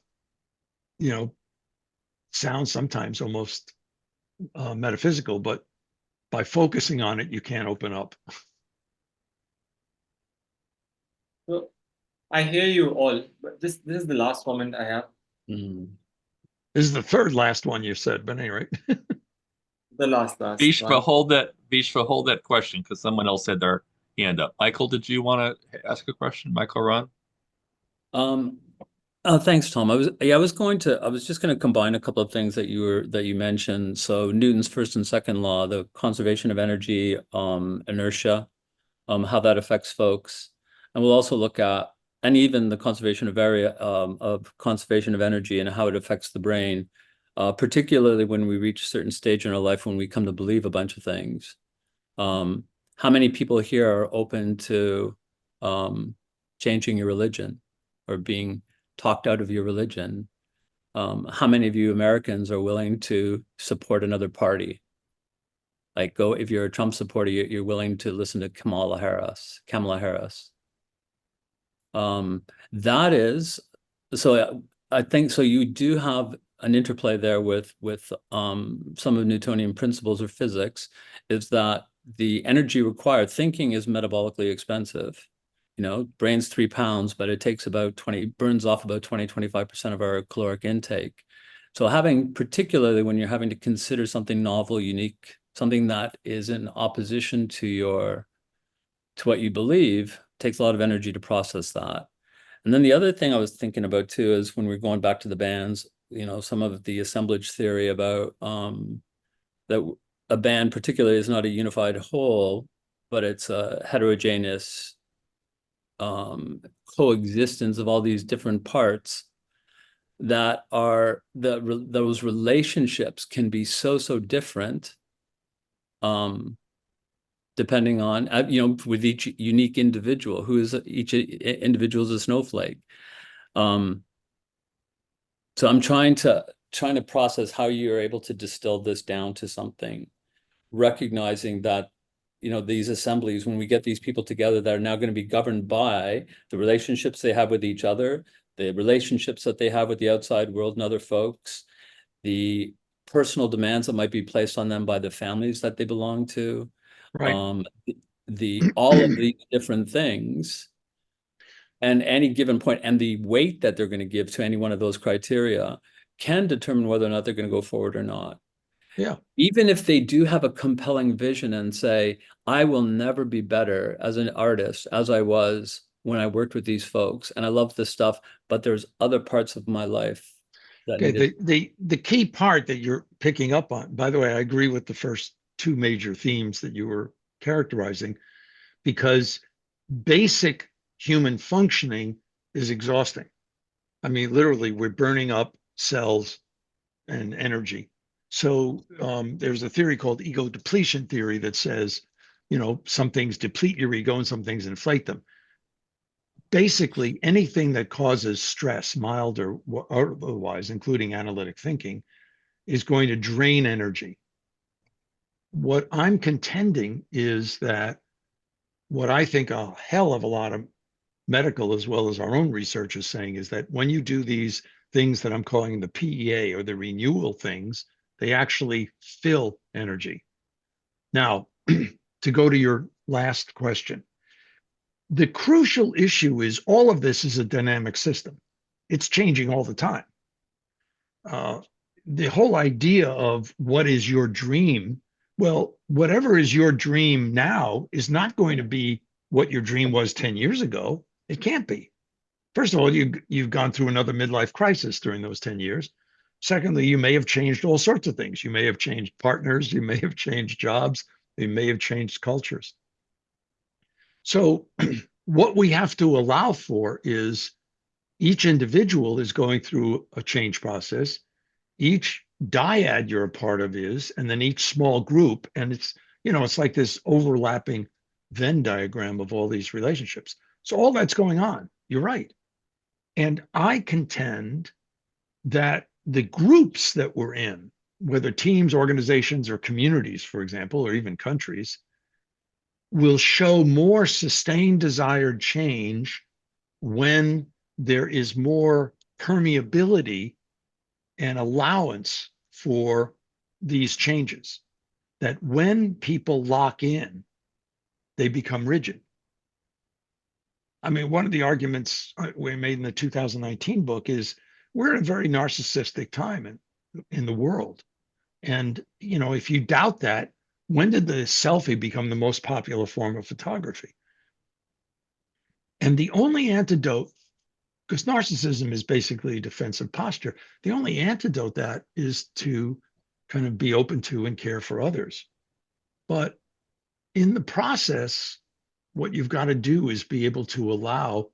you know, sounds sometimes almost metaphysical, but by focusing on it, you can't open up.
So I hear you all, but this is the last comment I have.
This is the third last one you said, but anyway.
The last
Vishva,
one.
hold that question because someone else had their hand up. Michael, did you want to ask a question? Michael Ron?
Thanks, Tom. I was just going to combine a couple of things that you mentioned. So Newton's first and second law, the conservation of energy, inertia, how that affects folks. And we'll also look at, and even the conservation of energy and how it affects the brain, particularly when we reach a certain stage in our life when we come to believe a bunch of things. How many people here are open to changing your religion or being talked out of your religion? How many of you Americans are willing to support another party? Like, if you're a Trump supporter, you're willing to listen to Kamala Harris. That is, so I think, so you do have an interplay there with some of Newtonian principles or physics, is that the energy required, thinking is metabolically expensive. You know, brain's 3 pounds, but it takes about burns off about 20-25% of our caloric intake. So particularly when you're having to consider something novel, unique, something that is in opposition to what you believe, takes a lot of energy to process that. And then the other thing I was thinking about too is when we're going back to the bands, you know, some of the assemblage theory about that a band particularly is not a unified whole, but it's a heterogeneous coexistence of all these different parts that are those relationships can be so different depending on with each unique individual who is each individual is a snowflake. So I'm trying to process how you're able to distill this down to something, recognizing that these assemblies, when we get these people together that are now going to be governed by the relationships they have with each other, the relationships that they have with the outside world and other folks, the personal demands that might be placed on them by the families that they belong to,
Right.
all of these different things, and any given point, and the weight that they're going to give to any one of those criteria can determine whether or not they're going to go forward or not.
Yeah.
Even if they do have a compelling vision and say, I will never be better as an artist as I was when I worked with these folks, and I love this stuff, but there's other parts of my life that
Okay, the key part that you're picking up on, by the way, I agree with the first two major themes that you were characterizing, because basic human functioning is exhausting. I mean, literally, we're burning up cells and energy. So there's a theory called ego depletion theory that says, some things deplete your ego and some things inflate them. Basically, anything that causes stress, mild or otherwise, including analytic thinking, is going to drain energy. What I'm contending is that what I think a hell of a lot of medical as well as our own research is saying is that when you do these things that I'm calling the PEA or the renewal things, they actually fill energy. Now, to go to your last question, the crucial issue is all of this is a dynamic system. It's changing all the time. The whole idea of what is your dream, well, whatever is your dream now is not going to be what your dream was 10 years ago. It can't be. First of all, you've gone through another midlife crisis during those 10 years. Secondly, you may have changed all sorts of things. You may have changed partners. You may have changed jobs. You may have changed cultures. So what we have to allow for is each individual is going through a change process. Each dyad you're a part of is, and then each small group. And it's like this overlapping Venn diagram of all these relationships. So all that's going on. You're right. And I contend that the groups that we're in, whether teams, organizations, or communities, for example, or even countries, will show more sustained desired change when there is more permeability and allowance for these changes. That when people lock in, they become rigid. I mean, one of the arguments we made in the 2019 book is we're in a very narcissistic time in the world. And, if you doubt that, when did the selfie become the most popular form of photography? And the only antidote, because narcissism is basically a defensive posture, the only antidote that is to kind of be open to and care for others. But in the process, what you've got to do is be able to allow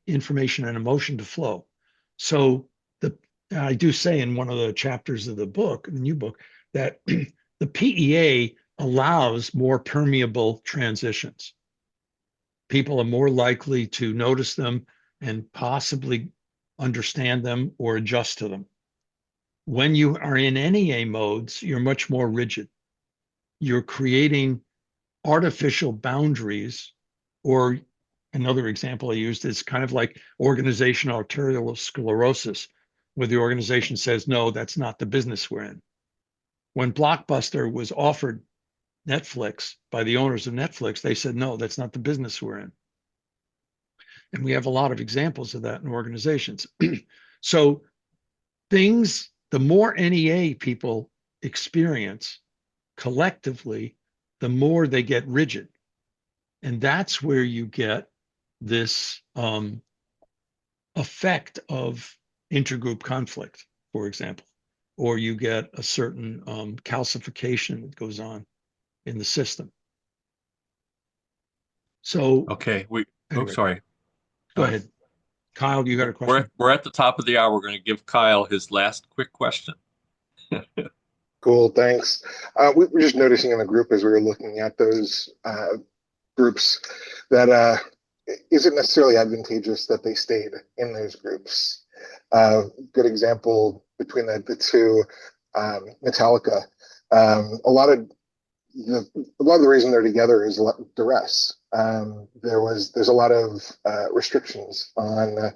information and emotion to flow. So I do say in one of the chapters of the book, the new book, that the PEA allows more permeable transitions. People are more likely to notice them and possibly understand them or adjust to them. When you are in NEA modes, you're much more rigid. You're creating artificial boundaries, or another example I used is kind of like organizational arteriosclerosis, where the organization says, no, that's not the business we're in. When Blockbuster was offered Netflix by the owners of Netflix, they said, no, that's not the business we're in. And we have a lot of examples of that in organizations. So the more NEA people experience collectively, the more they get rigid. And that's where you get this effect of intergroup conflict, for example, or you get a certain calcification that goes on in the system. So,
Okay, oh,
anyway,
sorry.
go ahead. Kyle, you got a
We're
question?
we're at the top of the hour. We're going to give Kyle his last quick question.
Cool, thanks. We were just noticing in the group as we were looking at those groups that isn't necessarily advantageous that they stayed in those groups. Good example between the two, Metallica. A lot of the reason they're together is duress. There's a lot of restrictions on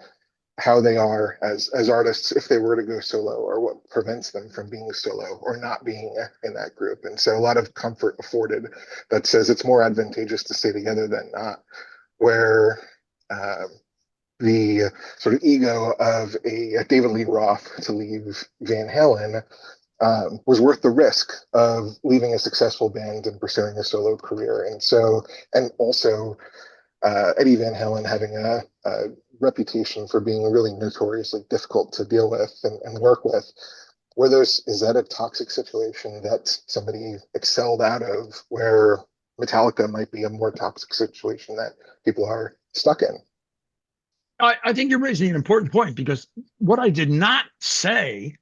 how they are as artists if they were to go solo, or what prevents them from being solo or not being in that group. And so a lot of comfort afforded that says it's more advantageous to stay together than not, where the sort of ego of a David Lee Roth to leave Van Halen was worth the risk of leaving a successful band and pursuing a solo career. And so, and also Eddie Van Halen having a reputation for being really notoriously difficult to deal with and work with. Is that a toxic situation that somebody excelled out of, where Metallica might be a more toxic situation that people are stuck in?
I think you're raising an important point, because what I did not say,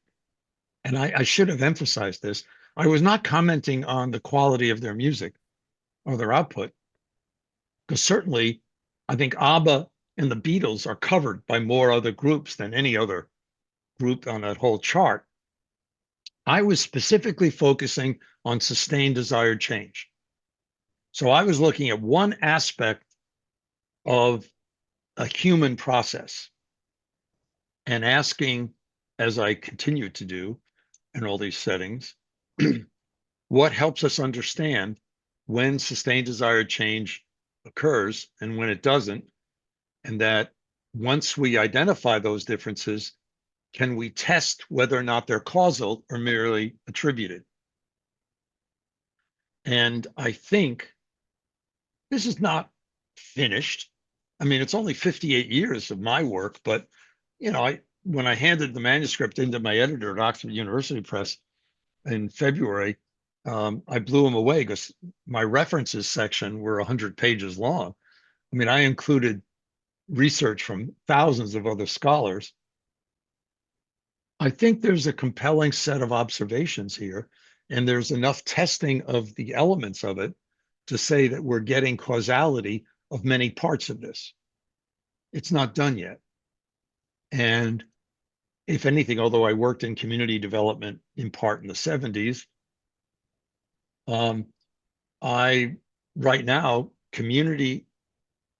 and I should have emphasized this, I was not commenting on the quality of their music or their output, because certainly I think ABBA and the Beatles are covered by more other groups than any other group on that whole chart. I was specifically focusing on sustained desired change. So I was looking at one aspect of a human process and asking, as I continue to do in all these settings, what helps us understand when sustained desired change occurs and when it doesn't, and that once we identify those differences, can we test whether or not they're causal or merely attributed? And I think this is not finished. I mean, it's only 58 years of my work, but when I handed the manuscript into my editor at Oxford University Press in February, I blew him away because my references section were 100 pages long. I mean, I included research from thousands of other scholars. I think there's a compelling set of observations here, and there's enough testing of the elements of it to say that we're getting causality of many parts of this. It's not done yet. And if anything, although I worked in community development in part in the 70s, right now, community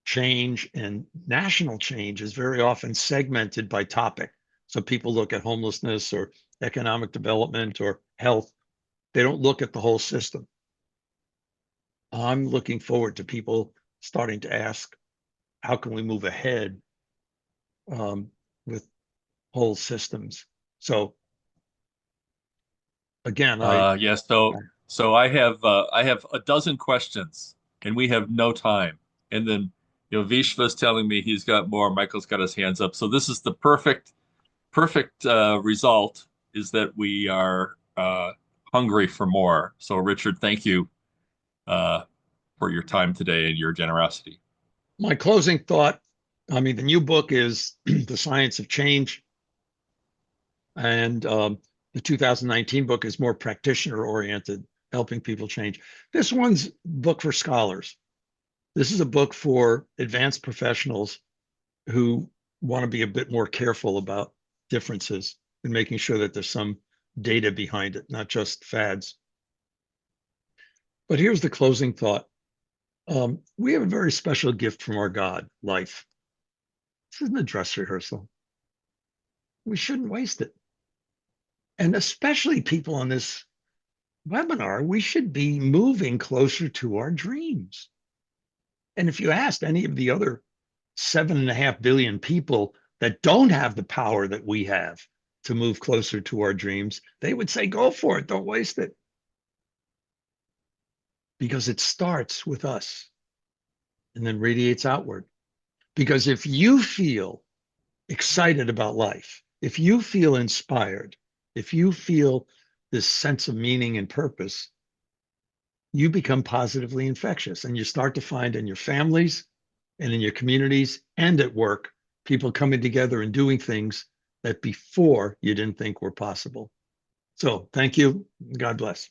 change and national change is very often segmented by topic. So people look at homelessness or economic development or health. They don't look at the whole system. I'm looking forward to people starting to ask, how can we move ahead with whole systems? So again,
Yes. So I have a dozen questions, and we have no time. And then Vishva's telling me he's got more. Michael's got his hands up. So this is the perfect result, is that we are hungry for more. So Richard, thank you for your time today and your generosity.
my closing thought, I mean, the new book is The Science of Change, and the 2019 book is more practitioner oriented, helping people change. This one's book for scholars. This is a book for advanced professionals who want to be a bit more careful about differences and making sure that there's some data behind it, not just fads. But here's the closing thought. We have a very special gift from our God, life. This isn't a dress rehearsal. We shouldn't waste it. And especially people on this webinar, we should be moving closer to our dreams. And if you asked any of the other 7.5 billion people that don't have the power that we have to move closer to our dreams, they would say, go for it, don't waste it. Because it starts with us and then radiates outward. Because if you feel excited about life, if you feel inspired, If you feel this sense of meaning and purpose, you become positively infectious, and you start to find in your families and in your communities and at work, people coming together and doing things that before you didn't think were possible. So thank you. God bless.